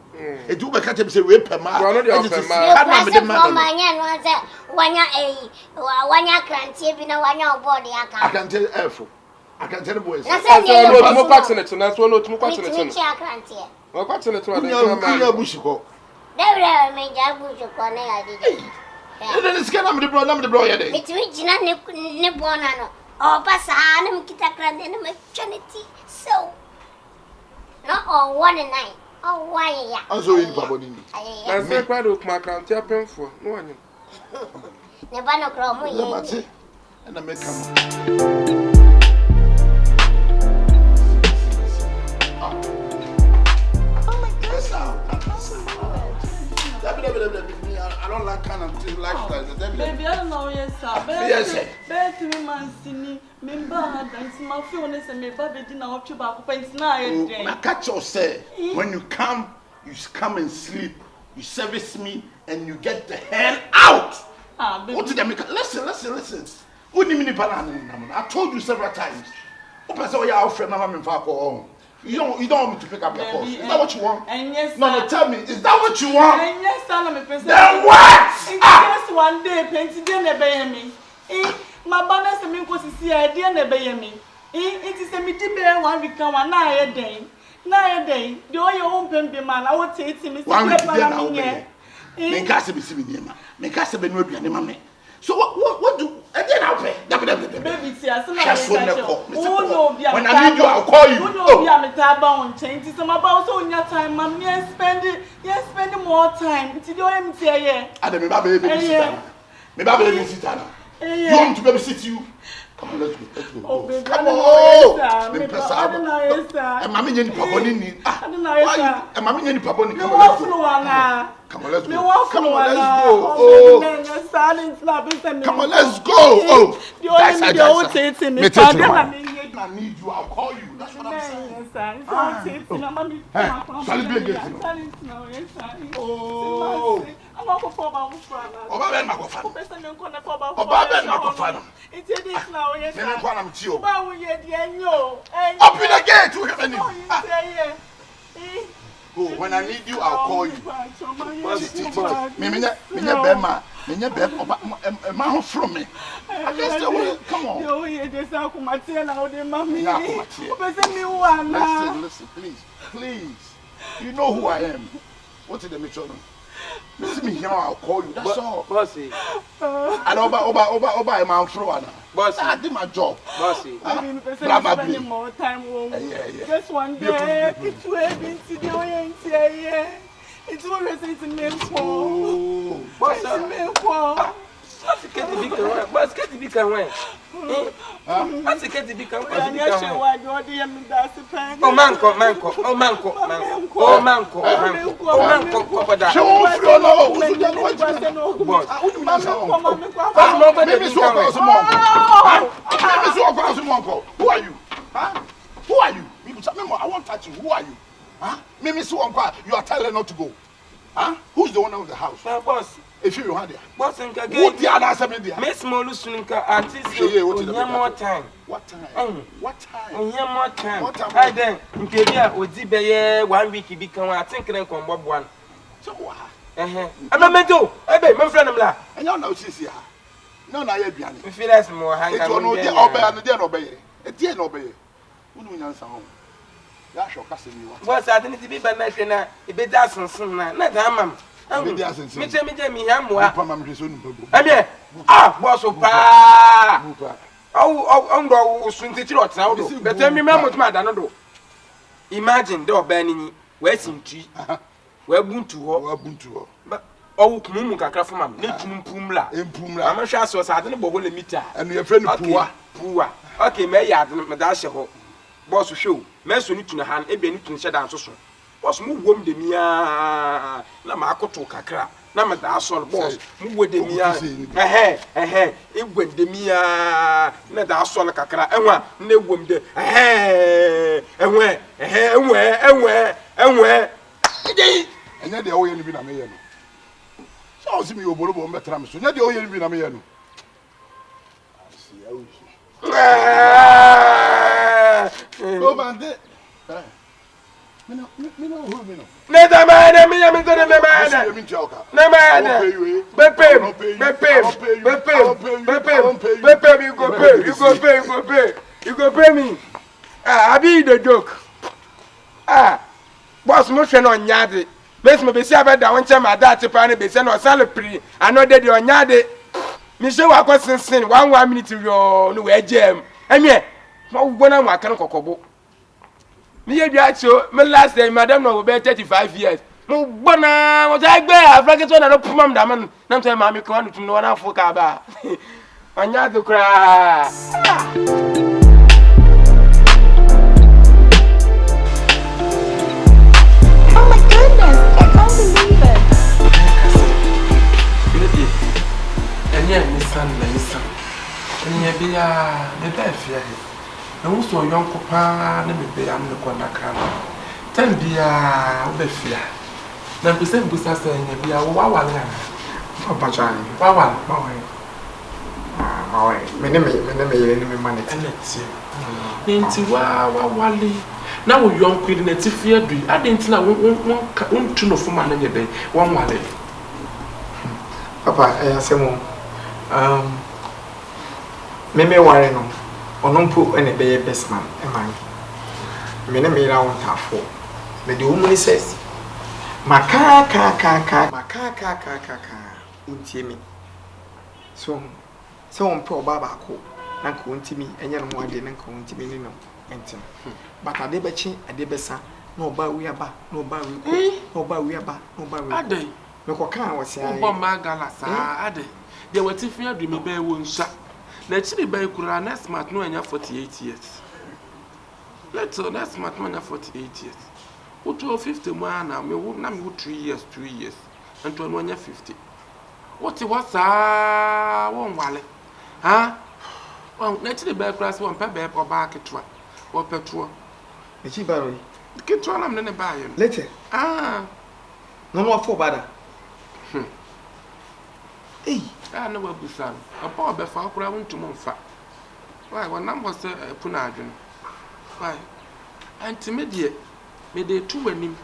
Speaker 4: E du be catch me say we pema.
Speaker 3: Wo no de pema.
Speaker 2: Ana me de man. Manya no say wanya krantie bi na wanya obodi aka.
Speaker 4: Akante efo. Akante ne boys.
Speaker 2: Na say
Speaker 3: no tumo kwatse ne tuna so no tumo kwatse ne tuna.
Speaker 2: Me krantie.
Speaker 3: O kwatse ne tuna de
Speaker 4: kunya bushiko.
Speaker 2: Dawra me ja bushiko na ya didi.
Speaker 4: E de ska na me de bro ye de.
Speaker 2: Me timi gina ne bona no. O pasa na me kita krantie na me twaneti. So. No on 1 and 9. Oh why ya.
Speaker 4: Aso yin babo ni.
Speaker 3: Na say kwa do kuma krantie apemfo no wanyi.
Speaker 2: Ne ba no kro mo ye.
Speaker 4: Le mate. Na me come. I don't like kind of thing lifestyle.
Speaker 7: Baby, I don't know, yes, sir.
Speaker 4: Yes, sir.
Speaker 7: Baby, 3 months in me, bad, and my feelings and me, baby, didn't know what you back up and now.
Speaker 4: I catch you say, when you come and sleep, you service me, and you get the hell out. What did I make? Listen. I told you several times. You don't want me to pick up your calls. Is that what you want?
Speaker 7: And yes,
Speaker 4: no, tell me. Is that what you want?
Speaker 7: And yes, sir, I'm a person.
Speaker 4: Then what?
Speaker 7: Just one day, plenty dinner by me. My banner is a milk to see a dinner by me. It is a meeting bear 1 week and 1 night a day. Night a day. Do all your own pimpy man. I will take him.
Speaker 4: 1 week dinner. Make us be seen. Make us be no be mammy. So what do I then I'll pay?
Speaker 7: Baby, see, I
Speaker 4: when I need you, I'll call you.
Speaker 7: Oh, yeah, I'm a change. It's about so in your time, ma'am. Yes, spend more time. It's your empty here.
Speaker 4: I don't remember baby sister. You want to babysit you? Come on, let's go.
Speaker 7: Oh, baby,
Speaker 4: come on.
Speaker 7: I don't know, sir.
Speaker 4: And mammy, you need
Speaker 7: I don't know, sir.
Speaker 4: And mammy, you need papa. Come on, let's go. Come on, let's go. Oh, come on, let's go. Oh, that's I need you. I'll call you. That's what I'm saying. Oh. I'm not going when I need you, I'll call you. From me. Come on. Listen, please. You know who I am. What's the mission? See me here, I'll call you. That's all.
Speaker 6: Bossy.
Speaker 4: And over a man thrower. Bossy, I did my job.
Speaker 7: Bossy. Spending more time home. Just one day. It's waiting to do it. It's always a name for. What's a name for?
Speaker 6: What's the cat to be correct? What's cat to be correct? What's the cat to be correct? Oh, manco.
Speaker 4: Who are you? Who are you? I won't touch you. Who are you? Mimi, you are telling her not to go. Who's the owner of the house?
Speaker 6: My boss.
Speaker 4: If you had it.
Speaker 6: Boss,
Speaker 4: what the other media?
Speaker 6: Miss Molusunka, artist, more time.
Speaker 4: What time?
Speaker 6: More time. Right then, in Kenya, would be 1 week become, I think, and come Bob 1.
Speaker 4: So what?
Speaker 6: I'm a mental. I bet my friend,
Speaker 4: and you know, she's here. No, I am behind.
Speaker 6: If it has more hang on,
Speaker 4: obey. It didn't obey. Who do you answer home? That's your cousin.
Speaker 6: What's I didn't be by national, if it doesn't soon, not Hammam. Me, boss of pa. Oh, soon teach you now. But tell me, Mamma, my Danado. Imagine door banning, waiting tree. Where Buntu, but oh, Mumuka from Pumla, I'm a chance was I don't know what meter. And your friend poor. Okay, may I, Madasha, boss show, Mess need to hand a benefit to shut down so soon. Was move wom de mia na ma akoto kakra
Speaker 3: na me da asol boss mu wede mi ya igwede mi ya na da asol kakra enwa na egwom de enwe
Speaker 4: enya de oye ni bi na me ye no so o si mi oboro bo metra me so enya de oye ni bi na me ye no asi awushi o mande me no hu me no
Speaker 3: Neda mana mi ya mi tene me mana. Na mana. Bepem. You go pay me. Ah, abi the joke. Ah. Boss mo hwe no nyade. Bes mo besi abeda won che ma da tepa ne besi no sale pri. Another de onyade. Mi se wa kwasensen 1 minute yo no we jam. Eme. Mo gbona mo aka no kokobo. Me acho me last day madam no be 35 years mo gbona mo ja gbe africa to na no pumam da man na say ma me ko anu tum no na fo ka ba anya do kra
Speaker 8: Oh my goodness, I can't believe it.
Speaker 1: Anya mi san na mi san anya bia me ba fia he na wo so yonko pa na me be am ne ko na kra no tan bia wo be fia na pese busa sa anya bia wo wawale ana
Speaker 5: Papa Chan.
Speaker 1: wawale
Speaker 5: Me ne me manage.
Speaker 1: eneti nti wawale na wo yonko ide na tifi adu adenti na wo tu no fuma na nye be won wale
Speaker 5: Papa, asemo me worry no. Onompo ene be best man e man. Me ne me ra won tafo. Me de umuni says. Maka untie mi. So on pro baba ko na ko untimi enye no mo ade na ko untimi ni no entim. But ade be chi ade besa na oba wi aba na oba wi ko na oba wi aba na oba wi
Speaker 1: ade
Speaker 5: me ko kan wo se
Speaker 1: ayi ma gala sa ade de watifi adu me be wo nsa na chiri ba ikura na smart no anya 48 years let's na smart no anya 48 years wo to 50 mu ana me wo na me wo 2 years and to no anya 50 what was won wale ha won na chiri ba ikura so won pa be po ba ketwa wo petro
Speaker 5: e chi baro
Speaker 1: ketwa na me ne ba ye
Speaker 5: later no afọ bada
Speaker 1: na wa busan apa obefa akura wontum mfa why wonam ho se puna adwene why antimedie me de tu wanim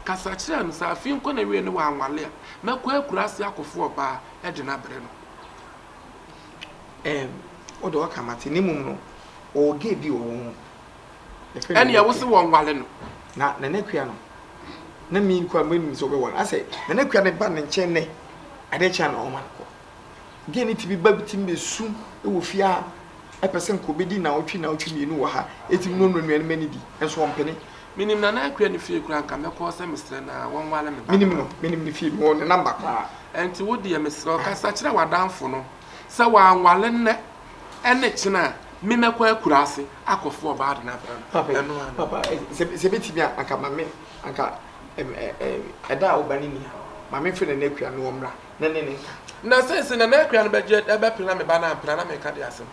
Speaker 1: kasa kire no sa afin ko na wie ne wa anwale a mekwa akura se akofo oba e de na bere no
Speaker 5: o do kamati ni mum no o ge bi o won
Speaker 1: ene ya wo se won wale no
Speaker 5: na nekua no na mi kwa menu so be won ase na nekua ne ba ne nche ne ade cha na o man ko ge ni tibi babitim be su e wo fia e pesen ko be di na otwi mienu wo ha etim no nuanu mani di enso won pene
Speaker 1: minim na nekua ne fie kura nka mekọ se misre na won wale me
Speaker 5: minim ni fie mo ne number kwa
Speaker 1: enti wo di misre kasa kire wadanfo no se wa anwale ne ene kina mi mekọ akura ase akofo oba de na bra no
Speaker 5: papa se betimi anka mame anka eda obani ni mame fe na nekua no omra na ne
Speaker 1: na sense na nekua no beje ebe pena me ba na pena na me ka de asem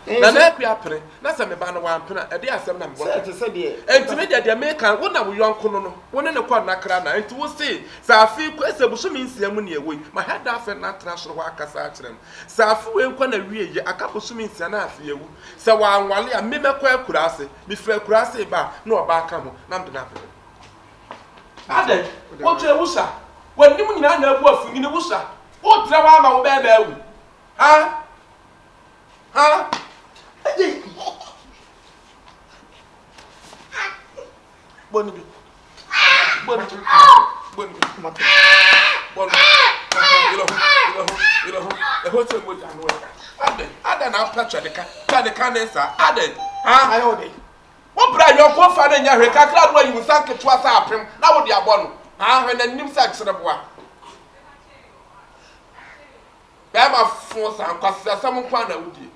Speaker 1: na nekua pere na se me ba no wan pena e de asem na me bo
Speaker 5: se de
Speaker 1: entime de me kan wo na wo yonko no wo ne kwa na kra na enti wo se sa afi ko ese buso mi nsia mu ne ewe ma hada afa na transfer ho akasa a kire sa afi we nkwa na wie ye akabuso mi nsia na afi ewu se wa anwale a me mekwa akura ase mi fra akura ase ba na oba aka mo na mde na pere ade wo twe wusa wani mu nyina na abu afungi ne wusa wo tra wa ma wo be ba ewu ha Boni hotel mo janu ade na patcha de ka nesa ade ha
Speaker 5: ayo de
Speaker 1: wo bra yo ko fa na nya hwe kakra no ayi sanke to asa apem na wo de abo no ha hwe na nim sa kire boa ba ma fo san kwasa sam kwa na wudi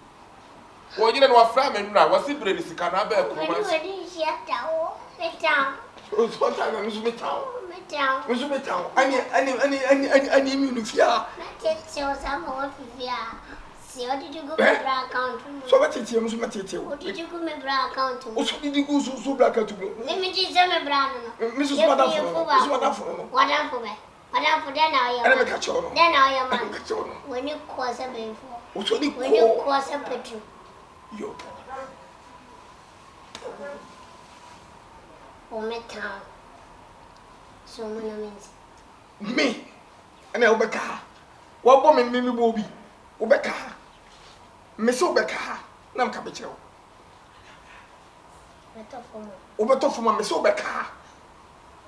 Speaker 1: wo yire no afra menura wo si bre ni sika na ba ko ma
Speaker 2: Wedi shia tawo, petawo.
Speaker 5: o so ta na nsu betawo
Speaker 2: Metal.
Speaker 5: What's metal? Any munifia.
Speaker 2: Let's show some more Fifia. See, what did you go my bra account?
Speaker 5: So what is your material?
Speaker 2: What did you go my bra account?
Speaker 5: Also, did you go so black to me?
Speaker 2: Let me just say my bra.
Speaker 5: Mrs. Madame,
Speaker 2: what am for me? What am for then I
Speaker 5: am a catch on.
Speaker 2: Then I am when you cause a baby for. When you cause a petrol.
Speaker 5: You.
Speaker 2: Oh, metal. So many means.
Speaker 5: Me and Elbeka. What woman made me Bobby? Obeka. Miss Obeka. Nam Capital. Obeto for my Miss Obeka.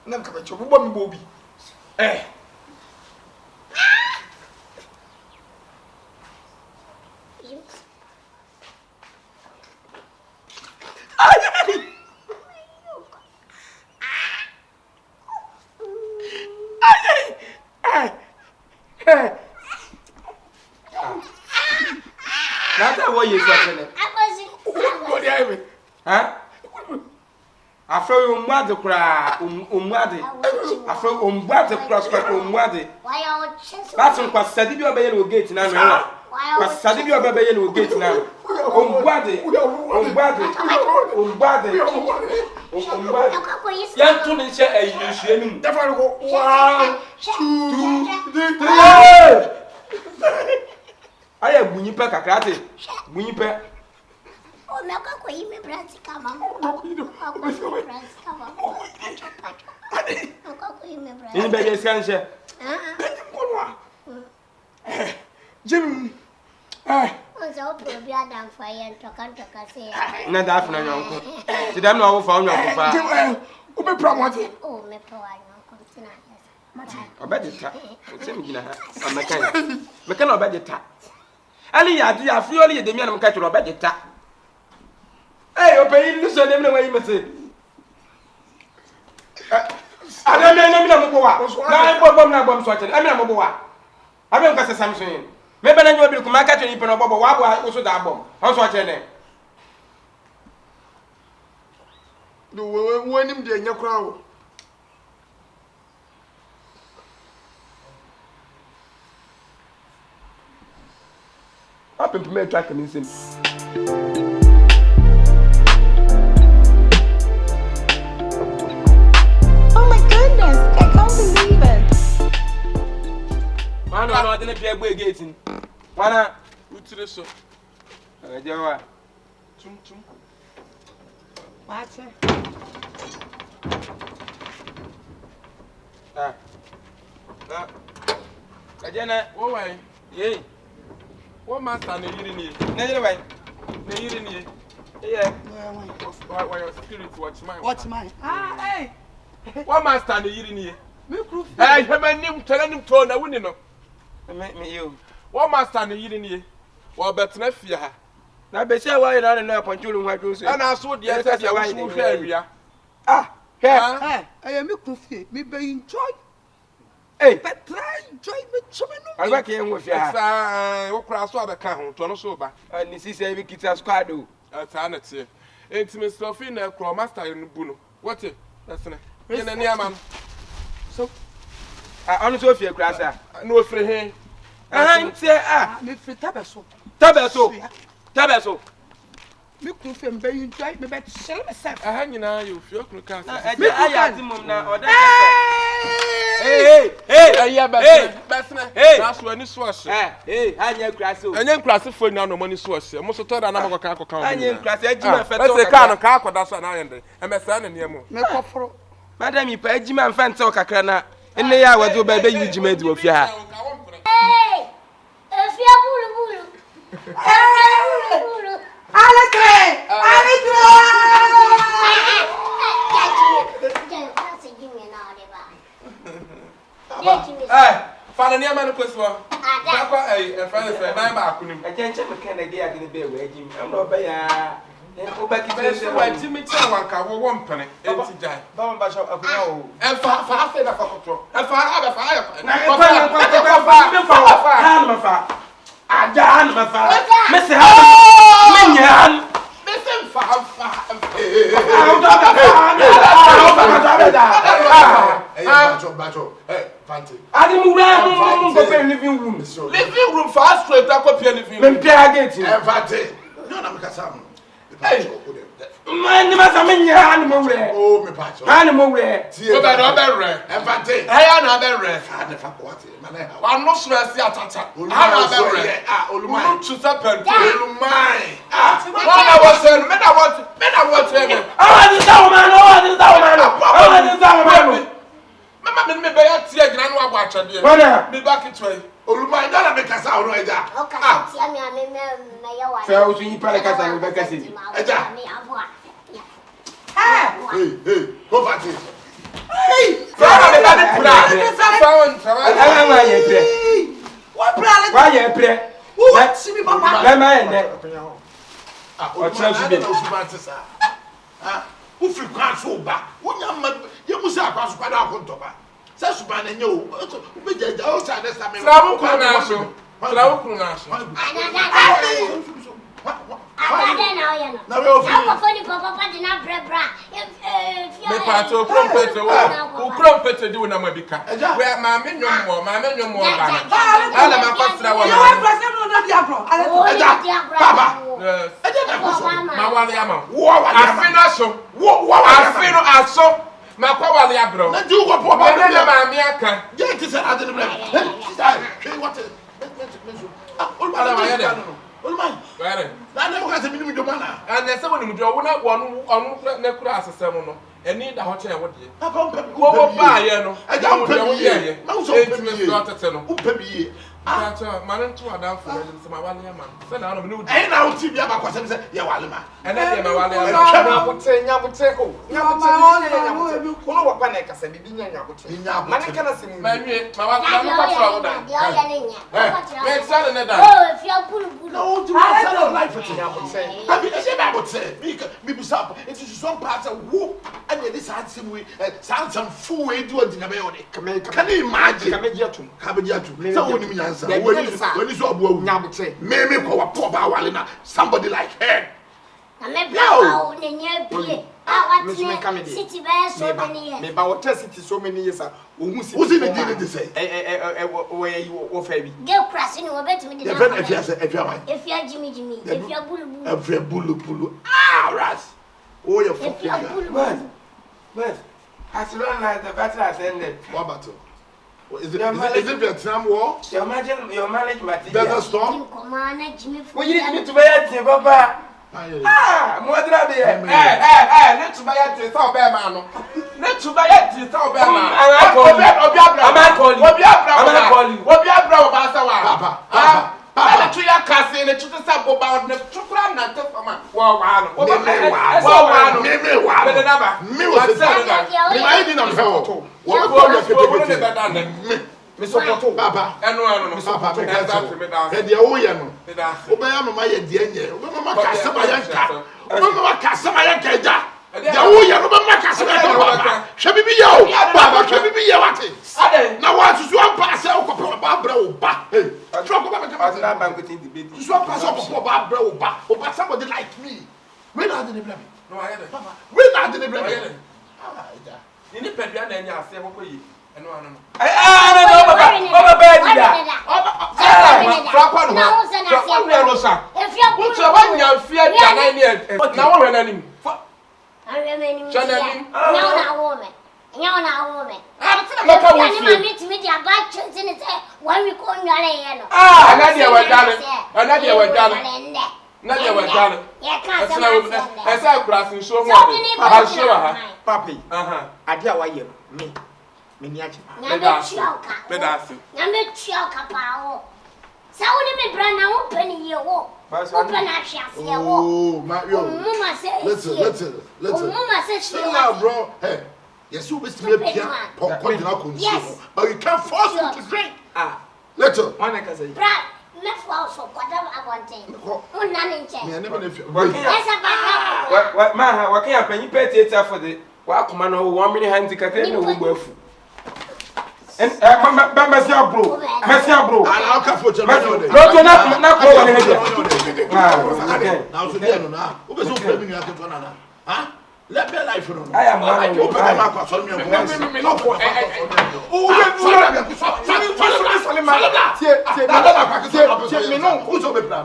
Speaker 5: Nam Capital. Woman Bobby. Eh.
Speaker 6: That's what you said. Huh? After you mother cry, mother. After mother cross back, mother.
Speaker 2: Why are you
Speaker 6: That's what said you obey your gate now. Because Said you obey your gate now. Body. Young to me, say a shame.
Speaker 5: Never go 1, 2, 3.
Speaker 6: I have Winnipe Cacate. Winnipe.
Speaker 2: Oh, no, me brands come on.
Speaker 6: Anybody can
Speaker 5: Jim.
Speaker 2: What's up, be a damn fire and talk and say.
Speaker 6: Not that for your to them no found your papa.
Speaker 5: Obe promote.
Speaker 2: Oh, me power no continue.
Speaker 6: I bet it tap. Send me a mechanic. Mechanic bet it tap. Ali ya fuel the man catch your bet it tap. Hey, open listen them the way you must say. I don't know Moboa. Now I'm bomb swatching. I'm not Moboa. I don't pass Samson. Maybe I will come back to you, but I also that bomb. How's what your name?
Speaker 5: The one him there in your crowd.
Speaker 6: Up in me tracking in sim.
Speaker 8: Oh my goodness, I can't believe it.
Speaker 6: Man, I didn't play away gating. One,
Speaker 1: Utile so.
Speaker 6: Jawa.
Speaker 1: Tum.
Speaker 7: What's it?
Speaker 6: Ajana,
Speaker 1: Wo wai.
Speaker 6: ye.
Speaker 1: Wo master na yiri ni.
Speaker 6: Never way.
Speaker 1: Na yiri ni.
Speaker 6: Yeah.
Speaker 1: Why your spirit watch mine.
Speaker 7: What's mine? Ah, hey.
Speaker 1: Wo master na yiri ni.
Speaker 7: Me proof.
Speaker 1: Eh, hemanim telanim to na wuni no.
Speaker 6: Me you.
Speaker 1: Wo master na yiri ni. Wo betena fie ha.
Speaker 6: Na be say why na no ponchulu nwa do so.
Speaker 1: Ana so de say ya wo so hwe awia.
Speaker 6: Ah, here.
Speaker 7: Hey, I am me proof. Me be enjoy.
Speaker 6: Hey,
Speaker 7: But try enjoy me chome no.
Speaker 6: I work here with ya.
Speaker 1: Sa wo kra so abeka ho to no so ba.
Speaker 6: Ni si say we kita squad o.
Speaker 1: Ata na tie. Enti me strofi na kro master no bu no. What it? That's na. Ye na ni ama no.
Speaker 6: So, on so fie kra sa.
Speaker 1: No free he.
Speaker 6: Nti
Speaker 7: Me free tabeso.
Speaker 6: Tabeso.
Speaker 7: Me proof and be enjoy me bet sell myself.
Speaker 1: Aha nyina you fie okru ka sa.
Speaker 6: Me aya dimum na oda.
Speaker 1: Hey, ayi besna. That's when you so hye.
Speaker 6: Hey, anya kra so.
Speaker 1: Enye nkrase fo nya no money so hye. Mo so to da na makoka akoka.
Speaker 6: Anya kra se agima fe to.
Speaker 1: Ese ka no ka akoda so na yende. Emesa na niam.
Speaker 7: Me koforo.
Speaker 6: Madam ipa agima mfa nte kakra na enne ya wadu ba be yi gima di ofia ha.
Speaker 2: Hey! Efia bulu. Bulu.
Speaker 7: Alekre!
Speaker 1: Father near man question. Papa eh friend na ba akunim.
Speaker 6: Ajenche mekana ge ade be we agim. Am no be ya. O ba ki be se
Speaker 1: wa jimi cha wanka wo mpene enti jai.
Speaker 6: Ba ba sha akunya o.
Speaker 1: E fa afa na fa koto. E fa aba fa ya.
Speaker 6: Na fa. Ada ma fa. Me se ha. Me nyan.
Speaker 1: Me se fa. fast straight akopia ni fi.
Speaker 6: Me pia gate.
Speaker 4: Evate. No na mekasa mo.
Speaker 6: Hey. Man, ni masa me nya han mo wure.
Speaker 4: Oh, me pa cho.
Speaker 6: Han mo wure.
Speaker 1: Go be no be re.
Speaker 4: Evate.
Speaker 1: Aya na be re.
Speaker 4: Fa de fa ko ate. Mana ha.
Speaker 1: Wa no stress ya tata. Ha na be re.
Speaker 4: Ah, olumai.
Speaker 1: Tu sa pen.
Speaker 4: Olumai. Ah.
Speaker 1: What was saying? Me na what saying?
Speaker 6: I want to tell man.
Speaker 1: Mama me be ya tie gina no abo atwede.
Speaker 6: Wana.
Speaker 1: Me back it way.
Speaker 4: Olumai na me kasa oro eja.
Speaker 2: O ka tia me ya wa.
Speaker 6: Fa o tun yi pale kasa me be kasa ni.
Speaker 4: Eja. Hey, go back it.
Speaker 7: Hey!
Speaker 1: Mama me ba de pra.
Speaker 6: Ala ma ye pre.
Speaker 7: What plan?
Speaker 6: Wa ye pre.
Speaker 7: What see me papa?
Speaker 6: La ma ye ne.
Speaker 4: Ah, Olumai sa. Ah, u fi kwa so ba. Wonya ma ye musa akwa so kwada akonto ba. Sa suba na nye o. U be jaja o sa na sa me.
Speaker 1: Trawo kunu na so. Trawo kunu na so.
Speaker 2: Ada na oya no.
Speaker 4: Na we ofi.
Speaker 2: Na ko foni papa de na bra.
Speaker 1: Me pato prompete wo prompete di wo na mabika. We ma me nwom wo ba na. Ala ma kwasra wo
Speaker 7: You
Speaker 1: na.
Speaker 7: want person no na diabro.
Speaker 4: Papa.
Speaker 1: Yes.
Speaker 4: Eja na ko so.
Speaker 1: Ma wale ama.
Speaker 4: Wo wale ama.
Speaker 1: Afino so.
Speaker 4: Wo wale ama.
Speaker 1: Afino aso. Ma kwa wale abro.
Speaker 4: Na ju ko po
Speaker 1: Ba
Speaker 4: ba
Speaker 1: na ma mi aka.
Speaker 4: je ti se ade ne bra. Hey, what is? Ah, Olumai na ya no. Olumai.
Speaker 1: Where?
Speaker 4: Na na ko ka se minimum do mana.
Speaker 1: And there's someone who do one na kura asesem no. Eni da ho che wo de.
Speaker 4: Papa on pep.
Speaker 1: Wo ba ye no.
Speaker 4: Eja on pep ye. Na so pep ye.
Speaker 1: No.
Speaker 4: On pep ye.
Speaker 1: Ah, man to adam for me ma wale man. Say na no me no.
Speaker 4: Eh na o ti bia ba kwasem se ye wale ma.
Speaker 1: And then ma wale
Speaker 5: nya
Speaker 1: man.
Speaker 5: bote ko. Kono wa pa na kasa bibi nya bote. Mane kana se mu.
Speaker 1: Ma nwie ma wale ma kwa fra wo da. Me say na da.
Speaker 2: Oh, if you bulu
Speaker 4: Na o ti wa say no life ti nya bote. Abi e se ba bote. Mi bu sa it is some part wo anya this handsome we handsome fool we do odi na be odi. Can you imagine?
Speaker 5: Kameji atum.
Speaker 4: Kabeji atum. So woni mi yansa. Woni so obo awu.
Speaker 5: Nya bote.
Speaker 4: Me ko wa po ba wale na somebody like her.
Speaker 2: na me bla o ne nya bie. Ah, what city be so many years.
Speaker 5: Me ba water city so many years. Ohun city.
Speaker 4: Who see the deal to say?
Speaker 5: Wo fa bi.
Speaker 2: Girl crash ni wo betimi de.
Speaker 4: If you
Speaker 2: Jimmy. If you bulu.
Speaker 4: every bulu. Ah, ras. Oh, you
Speaker 2: If you
Speaker 4: fucking
Speaker 2: bulu.
Speaker 6: But as long as the battle has ended.
Speaker 4: What battle? Is it Vietnam War?
Speaker 6: Your management.
Speaker 4: Desert Storm?
Speaker 2: Come on, Jimmy.
Speaker 6: We need to buy it, Papa. Ah, Modra be.
Speaker 1: Let's buy it to be man no. Let's buy it to be man. Obi abra ba sa wa. Papa tu ya kase ne tu sa bo ba ne tukura na te fama. Wa no.
Speaker 4: Me was me I didn't know. What me support Papa.
Speaker 1: No.
Speaker 4: Papa me ka. E dia wo ye no. Obeya mama ye die nye. Mama ka se ma yanka. Mama ka se ma yanka ja. Dia wo ye no mama ka se ma yanka. Hwe bibi ye o. Papa hwe bibi ye wate. Na wa susu ampa se o ko ba bra o ba. Hey. Tro ko ba me ka.
Speaker 6: That bank within the baby.
Speaker 4: Susu ampa se o ko ba bra o ba. O ba somebody like me. When are they blame?
Speaker 1: No, I get
Speaker 4: Papa. When are they blame?
Speaker 1: Ah, ja. Ni pedua na nya ase ko yi. Eno ano no.
Speaker 6: No, Papa, baby.
Speaker 1: Frapa no. Frapa no sa.
Speaker 2: If you bulu.
Speaker 1: Uche wa nya fie dia na ni na wo hwe na nim.
Speaker 2: Na woman.
Speaker 1: Ah, tina maka wo
Speaker 2: Ani ma meet me dia ba chunti ni say one week on nwale ye no.
Speaker 1: Ah, ana dia wa dale. Na dia wa dale.
Speaker 2: Ye ka se
Speaker 1: ma. Esa grass nso ho. Ba show ha.
Speaker 5: Papi. Ade a wa ye me ni aje.
Speaker 2: Na me chioka pa o. Sa wo ni me bra na wo pani ye wo. Wo pa na hwase ye wo.
Speaker 4: Oh, my yo.
Speaker 2: Mama say.
Speaker 4: Listen.
Speaker 2: Mama say
Speaker 4: Chill out, bro. Hey. Yes, you must be a pia.
Speaker 2: Yes.
Speaker 4: But you can't force him to drink.
Speaker 5: Ah.
Speaker 4: Little.
Speaker 5: One can say.
Speaker 2: Bra, me for so whatever I want to. Oh, none in
Speaker 4: Me never if you.
Speaker 2: Yes, about
Speaker 6: What man, what can you pay theater for the Wakuma no 1 minute hand to cut in the wolf? And Messia bro.
Speaker 4: I'll come for you.
Speaker 6: Not
Speaker 4: Now, so there, no. Who was opening your Huh? Let me life no.
Speaker 6: I am one.
Speaker 4: You better not pass on me. Me no for.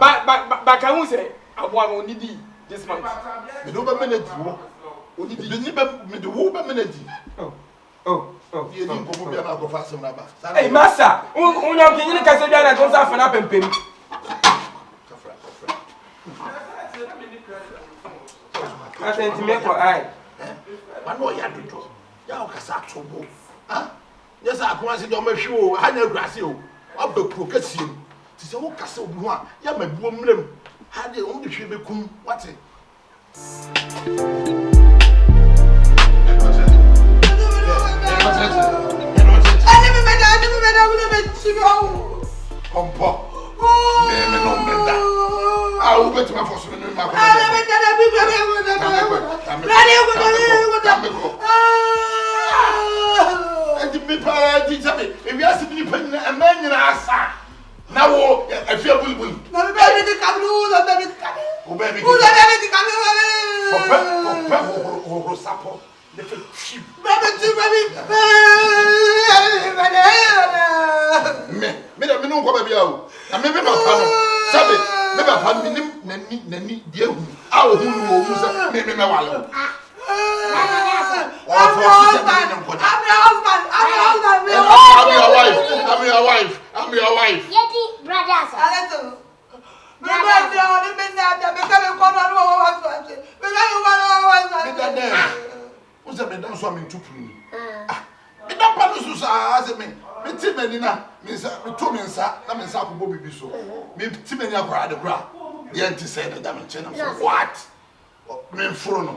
Speaker 5: But I won't say I want only this month.
Speaker 4: Me do be minute wo. Oni di ni be me do wo be minute.
Speaker 6: Oh.
Speaker 4: Ye di ko mo bia na go fa sem na ba.
Speaker 6: Hey massa, unya kinyi ka se bia na tonsa fa na pempem.
Speaker 4: Kafra.
Speaker 6: Atenti me ko ai.
Speaker 4: Ma no ya dodo. Ya o kasa tobo. Ah? Yes akwa se do ma hwe o, ha na agrase o. Abakuo kasie. Ti se wo kasa obi ho a, ya mabuo mrem. Ha de o de hwe bekum. What? Compo. Me no menda. Ah, o beto ma fosso no ma. And me para di sabe. E vi asi ni pen na man nyina asa. Na wo e fia bulbul.
Speaker 7: Na me be di kablu, na be di kablu.
Speaker 4: O be bi.
Speaker 7: O be di kablu.
Speaker 4: Ho sapo. Le fe chip. Me no ko be bia o. Na me be papa no. Sabe, me papa mi nani die hu. A o hu no o mu sa me wale. I'm your wife.
Speaker 2: Yeti brothers.
Speaker 4: Who's a man so I'm in 2 pruning? Me don't punish us as a man. Me Timenina, Miss Tominsa, I'm in Sapo Bobby so. Me Timenia grad the bra. The anti said the damn channel. What? Men Frono.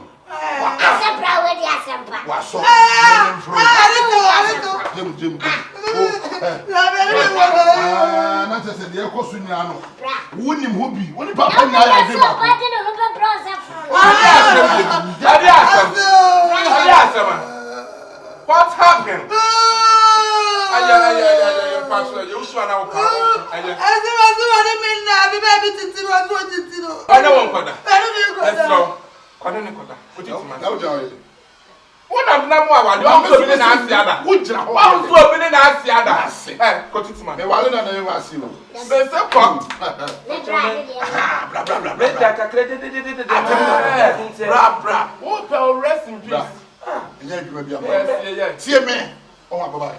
Speaker 4: What's so? Jim. Not as a dear Cosuniano. Wouldn't him be? What about
Speaker 1: What happened? Pastor, you swear now. I don't want that. Let's go. I don't know that. One of them are also being asked the other. Would you also being asked the other? Cut it, man.
Speaker 4: They want to never see you.
Speaker 1: There's a pump. Bra. What will rest in peace?
Speaker 4: See me. Oh, my Baba.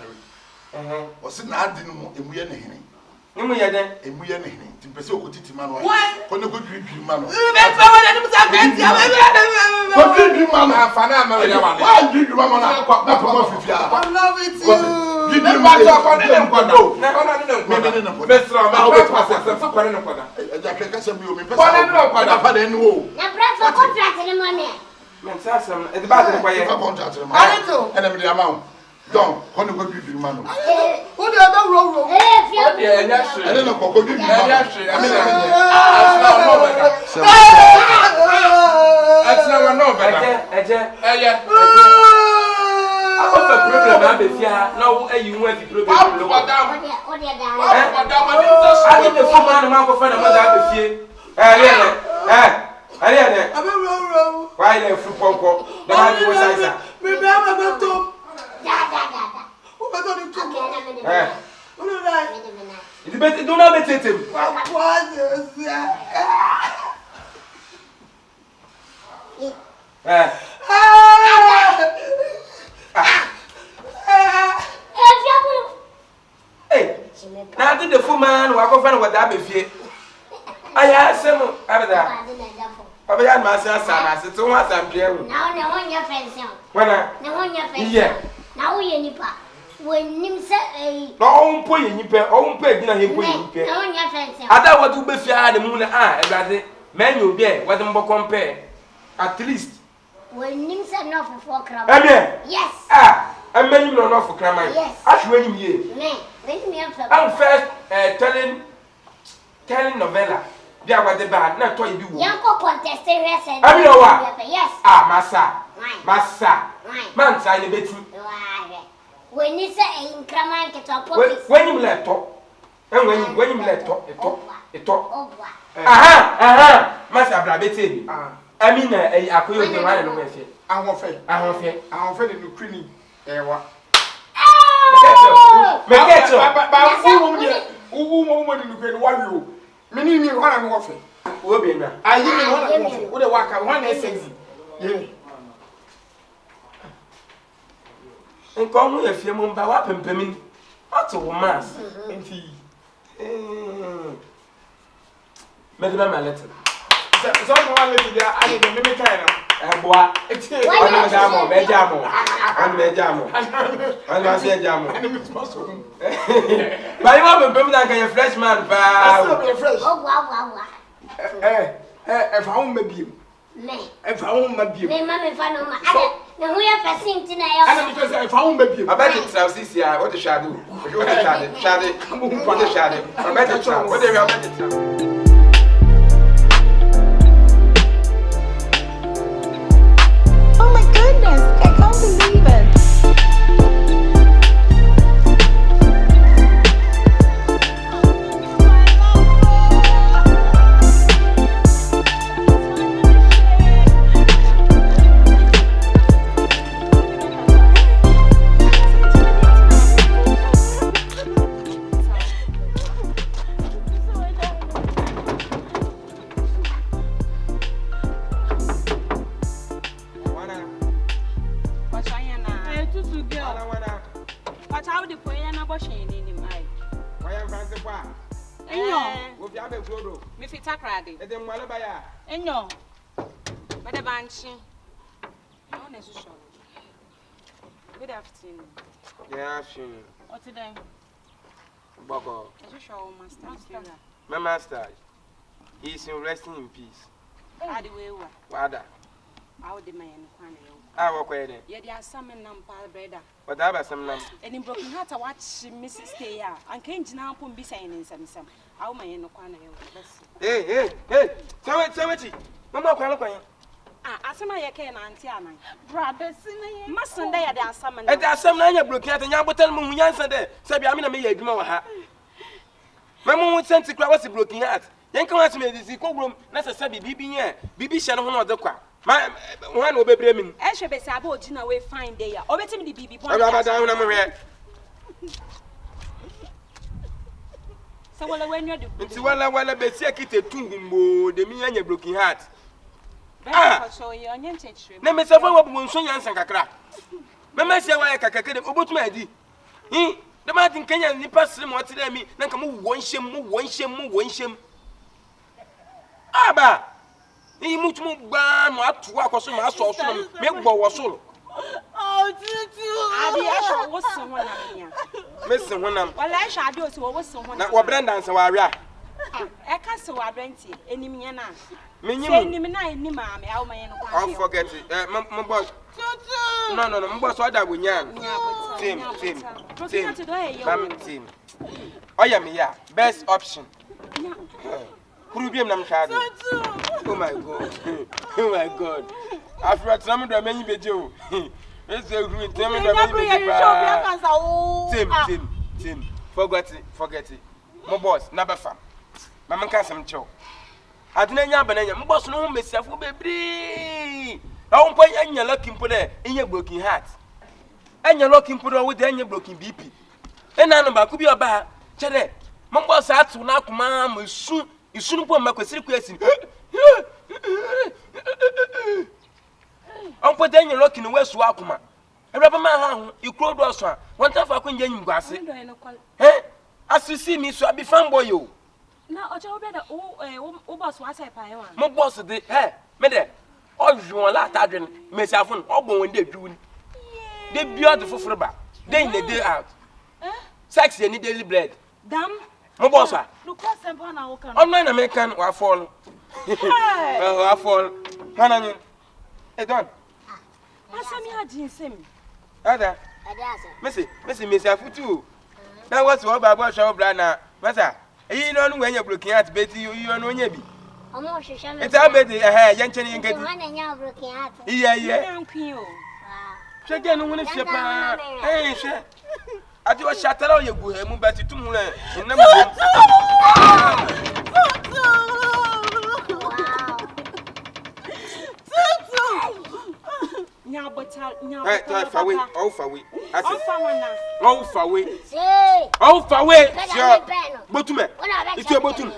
Speaker 4: Was it not in the
Speaker 6: Nimu yede.
Speaker 4: Emu ye ne hene. Ti pese okotiti ma no. Ko ne ko dwidwi ma no.
Speaker 7: Remember when I was a pet.
Speaker 4: Ko dwidwi ma no.
Speaker 1: Afana ma we ya wa.
Speaker 4: Wa dwidwi ma no na ko fifia.
Speaker 7: I love it too.
Speaker 1: Dwidwi ma so ko ne nkodo. Na ko na ne nkodo. Mesra ma ko pasa so ko ne nkodo.
Speaker 4: Ja hwe ka sem bi o mi pese.
Speaker 1: Ko ne nkodo.
Speaker 4: Pa de nu o.
Speaker 2: Na bra for contract ne mo me.
Speaker 6: Men sa sam e de ba de ko ye.
Speaker 4: Fa contract ne ma.
Speaker 7: Aneto.
Speaker 4: Ene mi de ama. Don, kono ko dwidwi ma no.
Speaker 7: Who do I roll?
Speaker 2: Fia.
Speaker 4: Ene no ko dwidwi ma no.
Speaker 6: Eje. Apa problem na be fia na wo ayi hu afi problem lo. Ani de fo ma no ma ko fa na ma da be fie. Ale.
Speaker 7: Roll.
Speaker 6: Why le fu ponko? Da ma di wo sai sa.
Speaker 7: Me be am be to.
Speaker 2: Da.
Speaker 7: Who be to ni to? Who do that?
Speaker 6: It be do na be tetem.
Speaker 7: What is that?
Speaker 6: Hey, now did the full man walk off and what that be fear? I asked him, Abada. Papa, my son, I said, so much I'm here.
Speaker 2: Now, no one your friends.
Speaker 6: When I,
Speaker 2: No one your friends.
Speaker 6: yeah,
Speaker 2: Now, we any pa. When him say,
Speaker 6: no, put in your pair, own peg, you know, him put in
Speaker 2: no
Speaker 6: pair.
Speaker 2: one your friends.
Speaker 6: I thought what to be fair, the moon, rather, man, you be, what them compare. At least,
Speaker 2: When him said no for 4 crowd. Yes.
Speaker 6: I'm many no not for crime.
Speaker 2: Yes.
Speaker 6: Ask when you hear.
Speaker 2: Man, when me up for.
Speaker 6: I'm first telling novella. They are what the bad, not toy you.
Speaker 2: Yanko contested rest.
Speaker 6: I mean, what?
Speaker 2: Yes.
Speaker 6: Massa. Man, sign a bit.
Speaker 2: When you say in Kraman, get up.
Speaker 6: When you let talk, and when you let talk, it talk.
Speaker 2: Oh,
Speaker 6: Aha, Massa Blabete. I mean, I could have been running away.
Speaker 5: ahofe de no kwini ewa
Speaker 2: Mekecho.
Speaker 5: Ba umu de no kwini wa wi o mini mi hona no wofe
Speaker 6: wo be na
Speaker 5: ayi mi hona no wofe wo de waka hona sexy ye
Speaker 6: nko mu ya fie mu mba wa pempemi oto wo mas
Speaker 5: enti
Speaker 6: medina malete
Speaker 5: so no wale di dia ani de me kai na
Speaker 6: Yeboah ana jamo be jamo ana se jamo
Speaker 5: ani mi so
Speaker 6: ba yo pempemi na kan freshman pa
Speaker 5: so fresh
Speaker 2: Ogwa.
Speaker 5: fa un mabiem
Speaker 2: Me.
Speaker 5: fa un mabiem
Speaker 2: Me ma me fa no ma. Ade, me hu ya fasin ti na yo.
Speaker 5: ana mi ko say fa un mabiem
Speaker 6: abeti transisi a what the shadow what the shadow abeti trans what the abeti trans
Speaker 8: Oh my goodness, I can't believe it.
Speaker 9: Enyo. Mede banchi. No ne so show. Good afternoon.
Speaker 6: good afternoon
Speaker 9: What today?
Speaker 6: boko
Speaker 9: I show master.
Speaker 6: my master he is resting in peace
Speaker 9: Adi we wa.
Speaker 6: wada
Speaker 9: I would demand kwane yo.
Speaker 6: ah wo kwede
Speaker 9: Ye dia summon nam pa brother.
Speaker 6: what abasam nam
Speaker 9: Eni broken heart a watch Mrs. Stay ya. An ken jina pon bi say nen sam. I would man no kwane yo.
Speaker 6: hey sawati mama kwala kwan
Speaker 9: Ah, asema ye ke na anti anan.
Speaker 7: Brother, sine ye.
Speaker 9: Masunda ya dia summon.
Speaker 6: e da sam na anya broken at nya botan mu hunyansa de sabi amina me ya adwuma wa ha mama mu senti kra wasi broken heart yen kan wasi me disi kogrom na se sabi bibi nya bibi hye no ho na ode kwa ma ho na obebre mi
Speaker 9: E hwe be say aba ogina we fine day ya. Obetimi di bibi pon.
Speaker 6: aba da ho na mo hwe
Speaker 9: So wala when you do.
Speaker 6: nti wala be sia kite tungumbo de mi anya broken heart
Speaker 9: Ah, so you onye nchechire.
Speaker 6: na me se fa wabu nso nyansa kakra mama sia wa kakaka de obotuma adi de ma tin kanya ni pasre mo tire mi na nka mo wonhyem aba mutumu gba mo atu akoso ma aso so me gbo wo so
Speaker 7: Oh, tutu.
Speaker 9: Adi asho wo se ho na me ya.
Speaker 6: me se honam
Speaker 9: Wala asho adi o se wo se ho
Speaker 6: na wo brenda nsa wa awia
Speaker 9: E ka se wa brenti enim ye na.
Speaker 6: menyim
Speaker 9: Se enim na enim a me awo maye no kwa.
Speaker 6: I forget it mo boss
Speaker 7: Tutu.
Speaker 6: no mo boss oda go nyam team
Speaker 9: Protect do e yo.
Speaker 6: mam team oya me ya best option kuru biem na mhwa ade oh my god after tram do manyi beje o ese gru tram do manyi beje team forget it mo boss na be fam mama kan sam chew adena nya bananya mo boss no ho mesiafo bebri na wo mpa anya lucky mpo de enye broken heart anya lucky mpo de wo de anya broken bp ena no ba ku bi oba chede mo boss atu na akoma mo isu no po makwasiri ku asin on po de anya lucky no wesu akoma ewraba ma ha ho ikro do so a won ta fa ko nya nyim gwase asisi mi so abi fanboy yo
Speaker 9: Na oja obi da o boss wa sai pa ye wa.
Speaker 6: mo boss de me de o jwon la ta dwen mesiafo no ogbon won de dwu ni de biot foforo ba day in the day out sex ye ni daily bread
Speaker 9: Dam.
Speaker 6: mo boss a
Speaker 7: Look what sempa na wo kan.
Speaker 6: online american wa fall wa fall hana ni e don
Speaker 9: Asami agin sem.
Speaker 6: ada
Speaker 2: Ade asa.
Speaker 6: mesiafo tu na what wo ba bo show bra na masa eyi no no wanya broken heart beti you no nya bi
Speaker 2: Omo hwehwe me.
Speaker 6: it's abedi ye nchene yin gadi
Speaker 2: Mana nya broken heart.
Speaker 6: iya
Speaker 9: Yan queen o.
Speaker 2: Wow.
Speaker 6: chege no woni fie pa hwe ati o shatara o yegu he mu beti tum le nna mu
Speaker 9: abota nya.
Speaker 6: Hey, far away. Oh, far away.
Speaker 9: Oh, far wana.
Speaker 6: Oh, far away.
Speaker 2: Say.
Speaker 6: Oh, far away.
Speaker 2: Sure.
Speaker 6: Botume. It's your botum.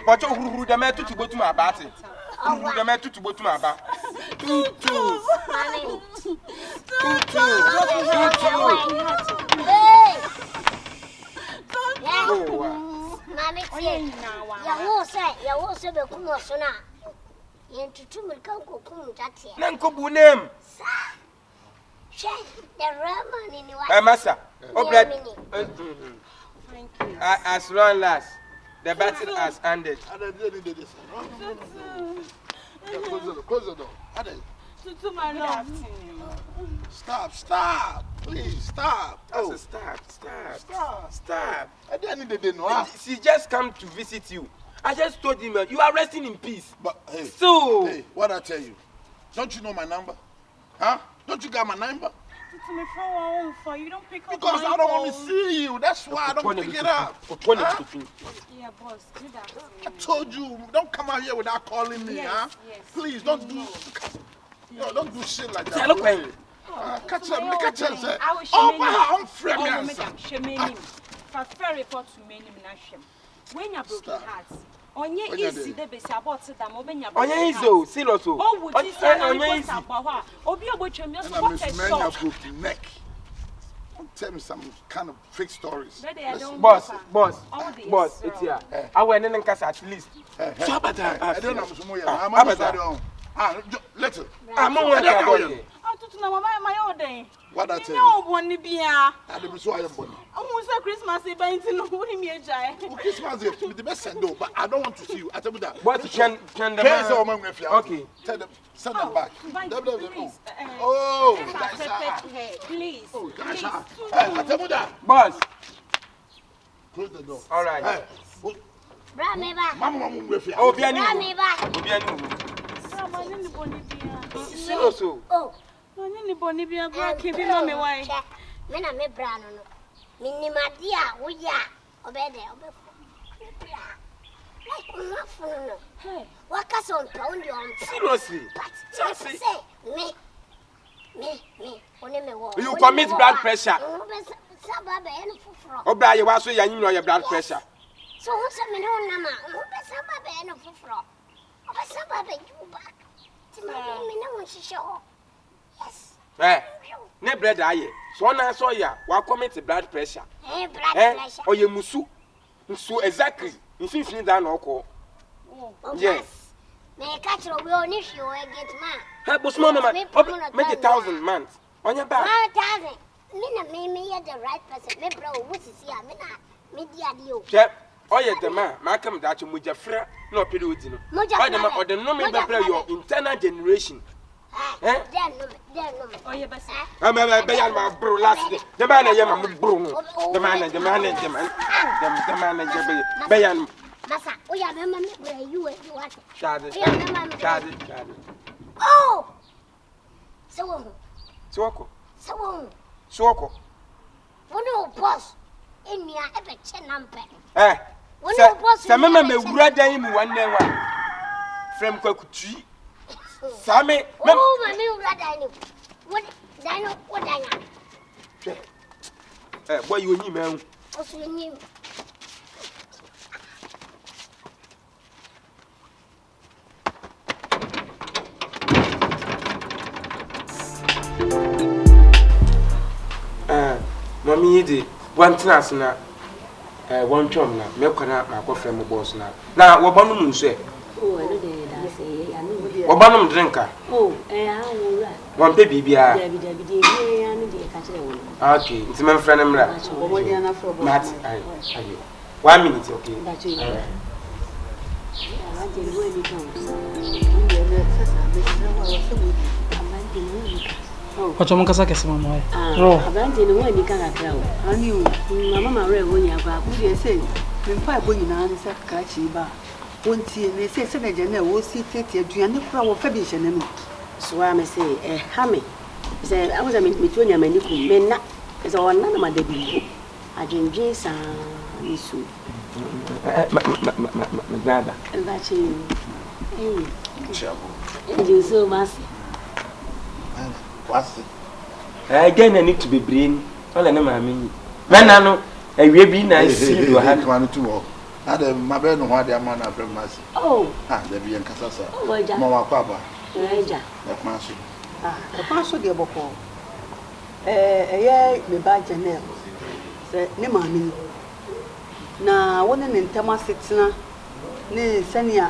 Speaker 6: But who the man to go to my batty? Who the man to go to my bat? Two.
Speaker 2: Mammy, you also be Kumosona. Into 2 milk, that's it.
Speaker 6: Nanko name.
Speaker 2: Check the Roman in your
Speaker 6: Massa. As long as the battle has ended.
Speaker 4: Close the door. Stop. Please, stop.
Speaker 6: Oh, stop.
Speaker 4: I didn't know.
Speaker 6: She just come to visit you. I just told him you are resting in peace.
Speaker 4: But hey,
Speaker 6: hey,
Speaker 4: what I tell you? Don't you know my number? Huh? Don't you got my number?
Speaker 7: You don't pick up.
Speaker 4: Because I don't want to see you. That's why I don't pick it up. Huh?
Speaker 7: Yeah, boss. Do that.
Speaker 4: I told you, don't come out here without calling me, huh?
Speaker 7: Yes.
Speaker 4: Please, don't do. No, don't do shit like that. Catch up. Oh, I'm friendly.
Speaker 9: When you're broken hearts, on your easy, the best about them, open your
Speaker 6: serious.
Speaker 9: Oh, would you say on your easy? Or be able to
Speaker 4: broken neck. Tell me some kind of fake stories.
Speaker 6: Boss, it's here. I went in and cast at least.
Speaker 4: I don't know. Little.
Speaker 6: I'm on the
Speaker 7: my own day.
Speaker 4: What I tell you?
Speaker 7: No, one be a.
Speaker 4: I don't know.
Speaker 7: Almost a Christmas event in the
Speaker 4: Christmas is the best send, but I don't want to see you. I tell you that.
Speaker 6: What can the
Speaker 4: man?
Speaker 6: Okay.
Speaker 4: Tell them, send them back.
Speaker 7: Please.
Speaker 9: Please.
Speaker 4: I tell you that.
Speaker 6: Boss.
Speaker 4: Close the door.
Speaker 6: All right.
Speaker 4: Hey.
Speaker 2: Bring me back.
Speaker 4: Mama,
Speaker 6: oh, be
Speaker 2: me back.
Speaker 7: Oh, Nini Bonibia, keep him on me. Why?
Speaker 2: Men are me brown. Minimadia, we are obey. Like what us on pound you
Speaker 6: seriously?
Speaker 2: Me, only me.
Speaker 6: You commit blood pressure. Oh, Brian, you was so young, you know your blood pressure.
Speaker 2: So what's a minute, Nama? Who be some baby for? Oh, some baby you back. Yes.
Speaker 6: Ne bread aye. So na so ya, wa commit blood pressure.
Speaker 2: Blood pressure.
Speaker 6: Oh, you musu. So exactly. You feel that no call. Yes.
Speaker 2: May catch you we only if you get man.
Speaker 6: Hey, boss mama, make 1,000 months. On your back.
Speaker 2: 1,000. Me the right person. Me bro, what is here? Me dia dio.
Speaker 6: Chep. Oh yeah, the man, come that you mujafra, no period. Or the no me play your internal generation.
Speaker 2: No.
Speaker 9: Oh, yeah, but
Speaker 6: I'm a my bro last day. The man I am a bro. The man, Bayan.
Speaker 2: Massa, we are remember where you watch.
Speaker 6: Charlie.
Speaker 2: Oh!
Speaker 6: Soko.
Speaker 2: One of boss in me, I have a chin number.
Speaker 6: Samema me wura dan mu wan dan wa from kwakutu same
Speaker 2: oh ma me wura dan ni what dan
Speaker 6: boy you onyi man
Speaker 2: o so onyi
Speaker 6: mommy did one class na one chum na me kwana ma friend boss na wo banu mu nso
Speaker 10: oh no dey da say I know
Speaker 6: wo banu mu drinka
Speaker 10: oh awura
Speaker 6: won pe bibia
Speaker 10: dey dey ya no dey ka kire wo
Speaker 6: okay nti me friend mra
Speaker 10: wo dey na fro boss
Speaker 6: mat ai 1 minute okay
Speaker 10: that you I dey go any count you dey sasa me say wa so me amandi no
Speaker 11: Wacha mkasa kesi mama we.
Speaker 10: Abante no wani kan akra wo. Ani o. Mama ma re wonya ba.
Speaker 12: Ku dey say, me pa bo nyina ne se ka chi ba. Wontie ne say se na je na wo si tete aduane kura wo fa bi hye na me.
Speaker 10: So I me say, ha me. Say I was me to nya mani ku me na. Say wonna na ma da bi. adwendwen saa isu
Speaker 6: nada
Speaker 10: bachi
Speaker 4: chabo
Speaker 10: so masi
Speaker 4: wasi
Speaker 6: again I need to be brain all na mama na no awie bi na si do ha
Speaker 4: no tu wo ade mabe no ho ade ama na masi
Speaker 10: oh
Speaker 4: ah da bi en kasasa
Speaker 10: oja
Speaker 4: ma wa kwa ba
Speaker 10: oja
Speaker 4: e kwanso
Speaker 12: e kwanso de boko eye me ba Gynel se ne maami na woni ne ntama setena ne sania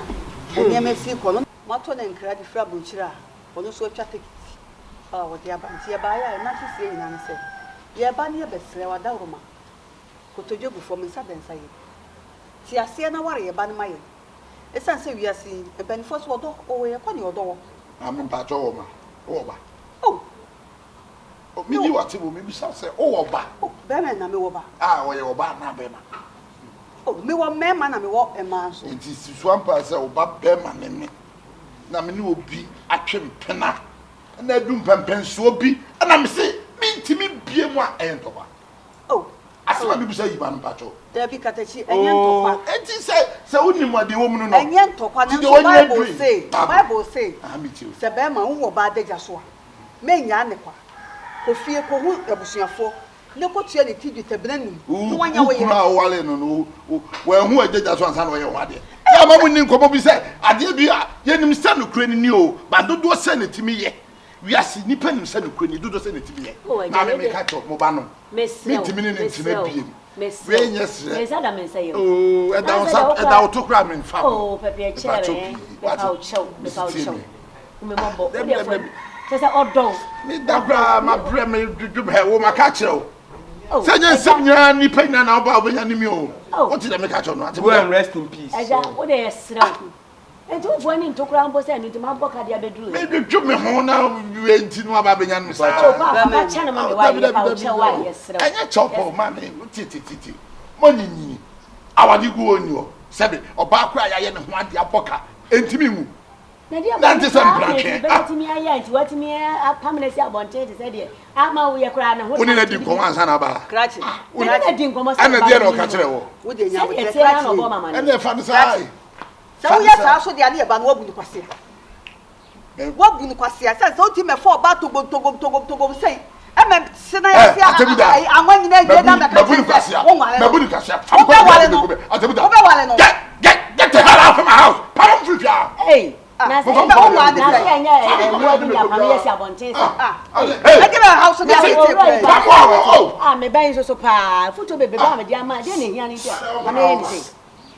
Speaker 12: enyeme si kono mato ne nkra di fra bonchira ono so atwa ticket wo de abanti e ba ya na sisi nyina ne se ye ba ne besre wada roma kotojo bu fo me sa den saye ti ase na ware ye ba ne maye esan se wiase e ben fo so odo o ye kwani odo wo
Speaker 4: am pa to wo ma wo ba
Speaker 12: oh
Speaker 4: mi ni wati bo mi bi sa se o wo ba
Speaker 12: be me na me wo ba
Speaker 4: ah wo ye wo ba na be ma
Speaker 12: oh me wo me ma na me wo e ma so
Speaker 4: nti si so ampa se o ba be ma ne me na me ni obi atwem pena na du mpempen so obi na me se mi ntimi bie mu a ento ba
Speaker 12: oh
Speaker 4: asema bi bisa yiba no pacho
Speaker 12: da bi katachi enye ntokwa
Speaker 4: enti se woni mu ade wo mu no
Speaker 12: enye ntokwa na so bible say
Speaker 4: ah mi ti o
Speaker 12: se be ma wo ba deja so a menya ne kwa ko fie ko hu abusuafo ne ko tua ne tidwi tabnanum no wanya wo ye
Speaker 4: na o wale no no wo hu ajeja so ansa na wo ye ho ade ya ma mu ni nkomo bi se ade bi a ye nim se no kure ni o ba dodo se ne timi ye wiase ni panim se no kure ni dodo se ne timi ye na me ka to mo ba no mi timi ni ntima biem we nye sre
Speaker 10: me sa da me say
Speaker 4: oh e da o to kura me fa
Speaker 10: oh pepe chere me ka o chow me mo bo Say odo.
Speaker 4: Me da bra ma bre me dudum he wo ma ka kire o. Say nya nsem nya ni panya na oba obenya ni mi o. What did me ka kire no ati.
Speaker 6: Go and rest in peace.
Speaker 10: Aja, wo dey esra. Enti wo ni ntokura mbo say ni ma boka dia beduru.
Speaker 4: Me dudum me ho na we enti no aba benya no sa.
Speaker 10: O ba cha na ma me wa ye pa o che wa ye esra.
Speaker 4: Anya chopo ma me titi. Mo nyinyi. Awadi go oni o. Sebe oba kura ya ye ne ho ade aboka. Enti mi hu.
Speaker 10: Na ndi some bracket. But me aya nti what me permanent abonte te say there. Ama wo ye kura na ho.
Speaker 4: Oni na di nkomo ansa na ba.
Speaker 12: Krachi.
Speaker 10: Oni na di nkomo sa.
Speaker 4: Ana dia no ka kire wo.
Speaker 12: Wo de nya wo
Speaker 10: te
Speaker 12: krachi.
Speaker 4: Ana fa ni sai.
Speaker 12: Sa wo ya sa so de ade e ba no wabu ni kwase. Wabu ni kwase sa so ti me for ba togom say. Ema sina ya sia. Anwa nyina ye na ka.
Speaker 4: Babu ni kwase. Babu ni kwase. Atemuda.
Speaker 12: Wo be wale no.
Speaker 4: Get the hell out of my house. Param future.
Speaker 10: Hey. Na say nya mo adi ya pam yes abonten sa.
Speaker 12: I give a house there
Speaker 10: ah me ben so pa futo bebe ba me dia ma de ne hia ni dia ma me ni say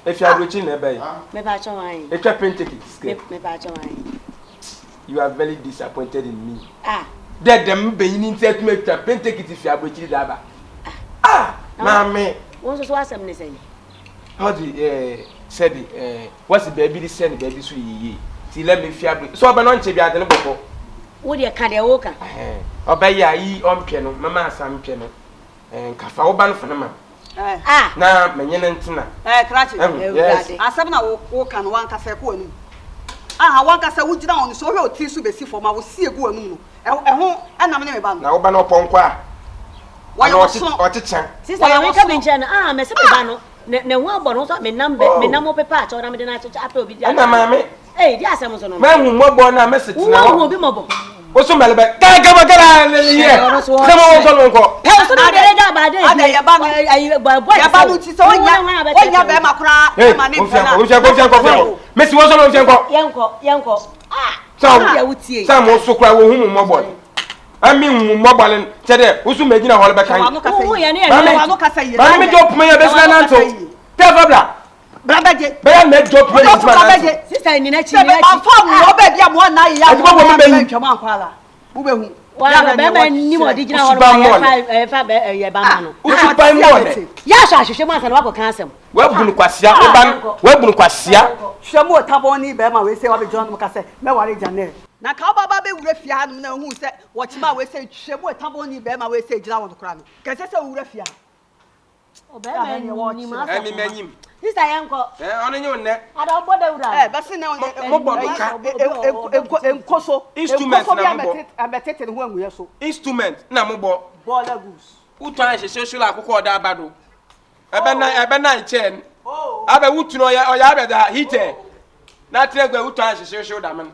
Speaker 6: if you are reaching na bay
Speaker 10: me ba cho wan
Speaker 6: e twa pen ticket
Speaker 10: me ba cho wan
Speaker 6: you are very disappointed in me
Speaker 10: ah
Speaker 6: that them be ni nti me twa pen ticket if you are reaching da ba ah mama
Speaker 10: won so asem ni say
Speaker 6: how the said what's the baby send baby so yiyi ti let me fear so oba no nche bi ade no boko
Speaker 10: wo de ka de wo ka
Speaker 6: oba ya yi ompwe no mama asampwe no nkafa wo ba no fana ma
Speaker 10: ah
Speaker 6: na menye ne ntina
Speaker 12: krachi asem na wo ka no wan ka se ko anu aha wan ka se wo gina on so hwe oti su besi fo ma wo sie gu anu no ho enam ne me ba no
Speaker 6: na wo ba no ponko a
Speaker 12: wa yo so
Speaker 6: ochicha
Speaker 10: sister ya we ka bencha na ah me se me ba no ne ho abo no so me nam opepa acho na me de na acho apa obi dia
Speaker 6: na mama
Speaker 10: eh di asem so no
Speaker 6: ma hu mobo na message na
Speaker 10: wo bi mobo
Speaker 6: wo so melebe ka magara le ye se mo so no nko
Speaker 10: pe so na de da ba de
Speaker 12: ada ya ba
Speaker 10: ayi boy
Speaker 12: ya ba no ti so onya be makura e ma ne pena
Speaker 6: wo fianko messi wo so no fianko
Speaker 10: yenko ah
Speaker 6: so ya wutie sam wo so kra wo hu mobo ami hu mobo le chede wo so magina hole be kan
Speaker 10: wo ya ne
Speaker 12: wa no kasa yi
Speaker 6: ba me job me ya be sna nanto te fabla
Speaker 12: brabaje
Speaker 6: be me job me ya sna
Speaker 10: sister ni na chi
Speaker 12: ni na form no be bia mo na ya
Speaker 6: mo mo be
Speaker 12: ntwama ankwala wo be hu
Speaker 10: wa be ma ni mo di gina hole ya fa be ye ba ma no
Speaker 6: wo su ban mo le
Speaker 10: ya sha hwehwe mo ansa na wa ko kan asem
Speaker 6: wa bunu kwasia wo ban wa bunu kwasia
Speaker 12: hwemo taboni be ma we say wa be John mo ka say me ware Gynel na ka baba be wura fia hanu na hu say wo chima we say hwemo taboni be ma we say gina won kora no ka say wura fia
Speaker 10: o be ma ni ma sa
Speaker 6: mi menyim
Speaker 10: sister yenko
Speaker 6: ono nye onne
Speaker 10: ada oboda wura
Speaker 12: be se na
Speaker 6: mo bodo ka
Speaker 12: enkoso
Speaker 6: instrument na mo
Speaker 12: abetete ho anguye so
Speaker 6: instrument na mo bo
Speaker 12: bola goose
Speaker 3: Utan sheshula akoko da abado. Ebe na chen. Abe utuno oya abe da hite. Na tregwe utan sheshula da man.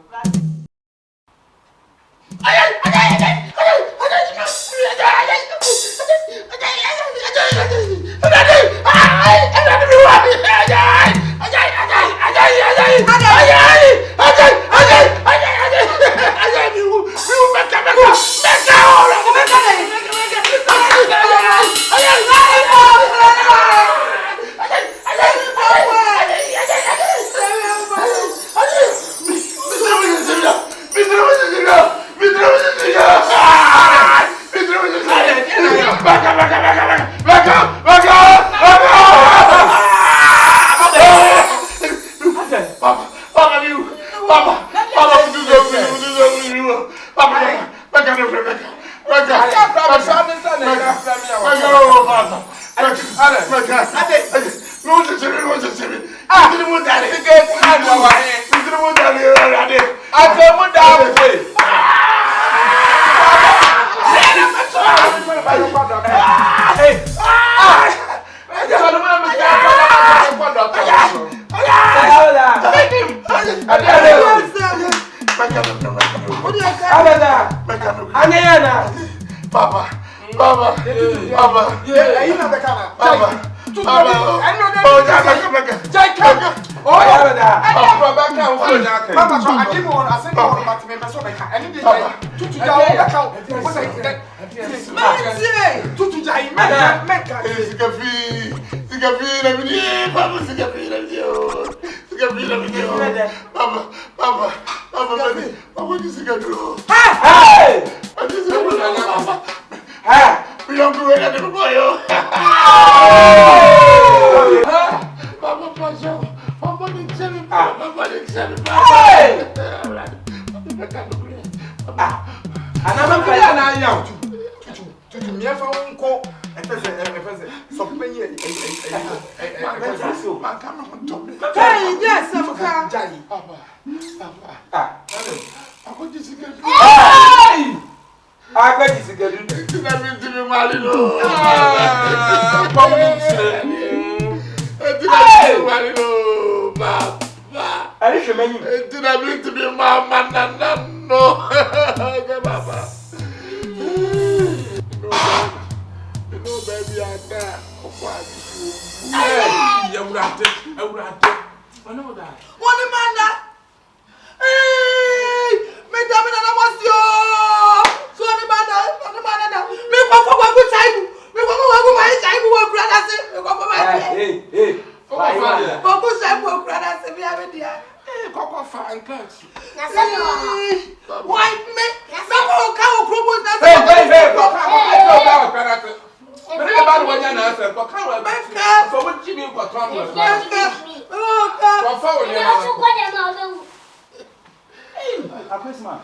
Speaker 5: Akwes man.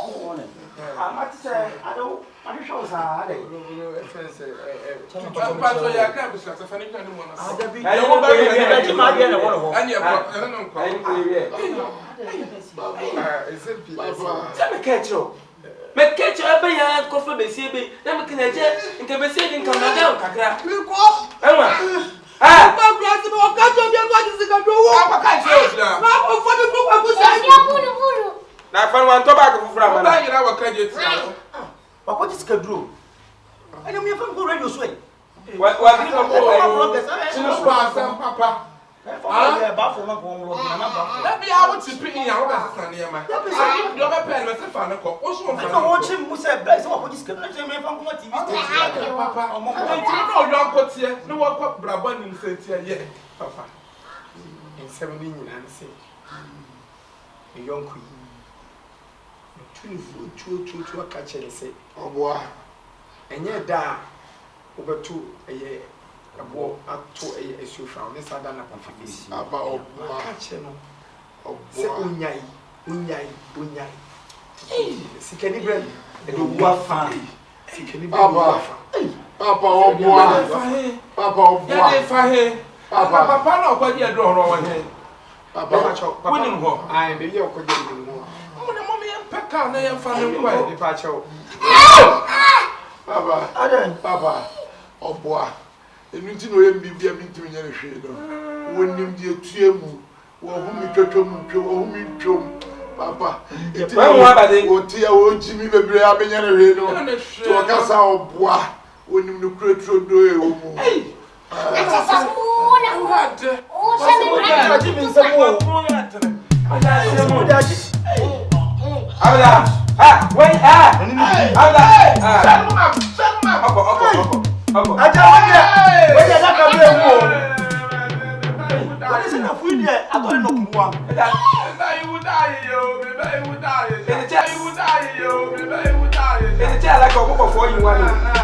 Speaker 5: Good morning. I don't show sa ade.
Speaker 1: Pato ya ka busa sa fani kan mo na.
Speaker 5: I won't bury you. Ma dey na won ho.
Speaker 1: Ani e ko no nko. Is it people?
Speaker 6: Tell me catch you. Me catch you ebe ya ko fa besi ebe. Na me kina je nke besi din kan na ga kakra.
Speaker 7: Ko.
Speaker 6: Enwa.
Speaker 7: Ba brasi mo ka jo bi ko ji sika do wo.
Speaker 1: Ba ka je na.
Speaker 7: Ma ko fa de ko ko sa.
Speaker 2: Ya bulu.
Speaker 3: Na fan wan to ba ka fufura mana.
Speaker 1: Ba yira wa ka je ti.
Speaker 5: Ba ko ji sika duro. Ani mo yefam ko radio so yi.
Speaker 3: Wa bi ko ko.
Speaker 1: Sinu pa sam papa.
Speaker 5: Ba fo man ko won na na ba.
Speaker 1: Da bi a wo ti pin ya wo ba sesa ne ma. Do ba pen me se fa ne ko. O so mo fa.
Speaker 5: No wo chim mu se bla se wa ko ji sika. Na se me yefam ko TV station.
Speaker 1: Papa. O mo ko ti no yo ko tie. No wo ko brabo ni se tie ye. Papa.
Speaker 5: En 7 ni nyina se. E yonku yi. Tutu aka chere se oboa. Enye da obetu eye abo ato eye esufa ne sada na confidence
Speaker 4: aba oboa
Speaker 5: aka che no se unyai sikeni bre e do bua fa sikeni bre bua fa
Speaker 4: papa oboa papa oboa
Speaker 1: ya de fa he papa na ko je do ro won he
Speaker 5: papa cho papa
Speaker 1: wonim ho
Speaker 5: ai de ye ko je de mo
Speaker 1: mo ne mo me peka na ye fa ne
Speaker 5: ko
Speaker 1: kwa
Speaker 5: de pa cho
Speaker 4: papa
Speaker 5: adan
Speaker 4: papa Oboa. Enu ti no yem bibia mi ntimi nya hwe no. Wonim die tuemu. Wo hu mi twetwom ntwo, wo hu mi ntwom. Papa. Eti wo ti ya wo jimi bebre abenya hwe no. To kasa oboa. Wonim no kuretro do e wo mu.
Speaker 6: Like a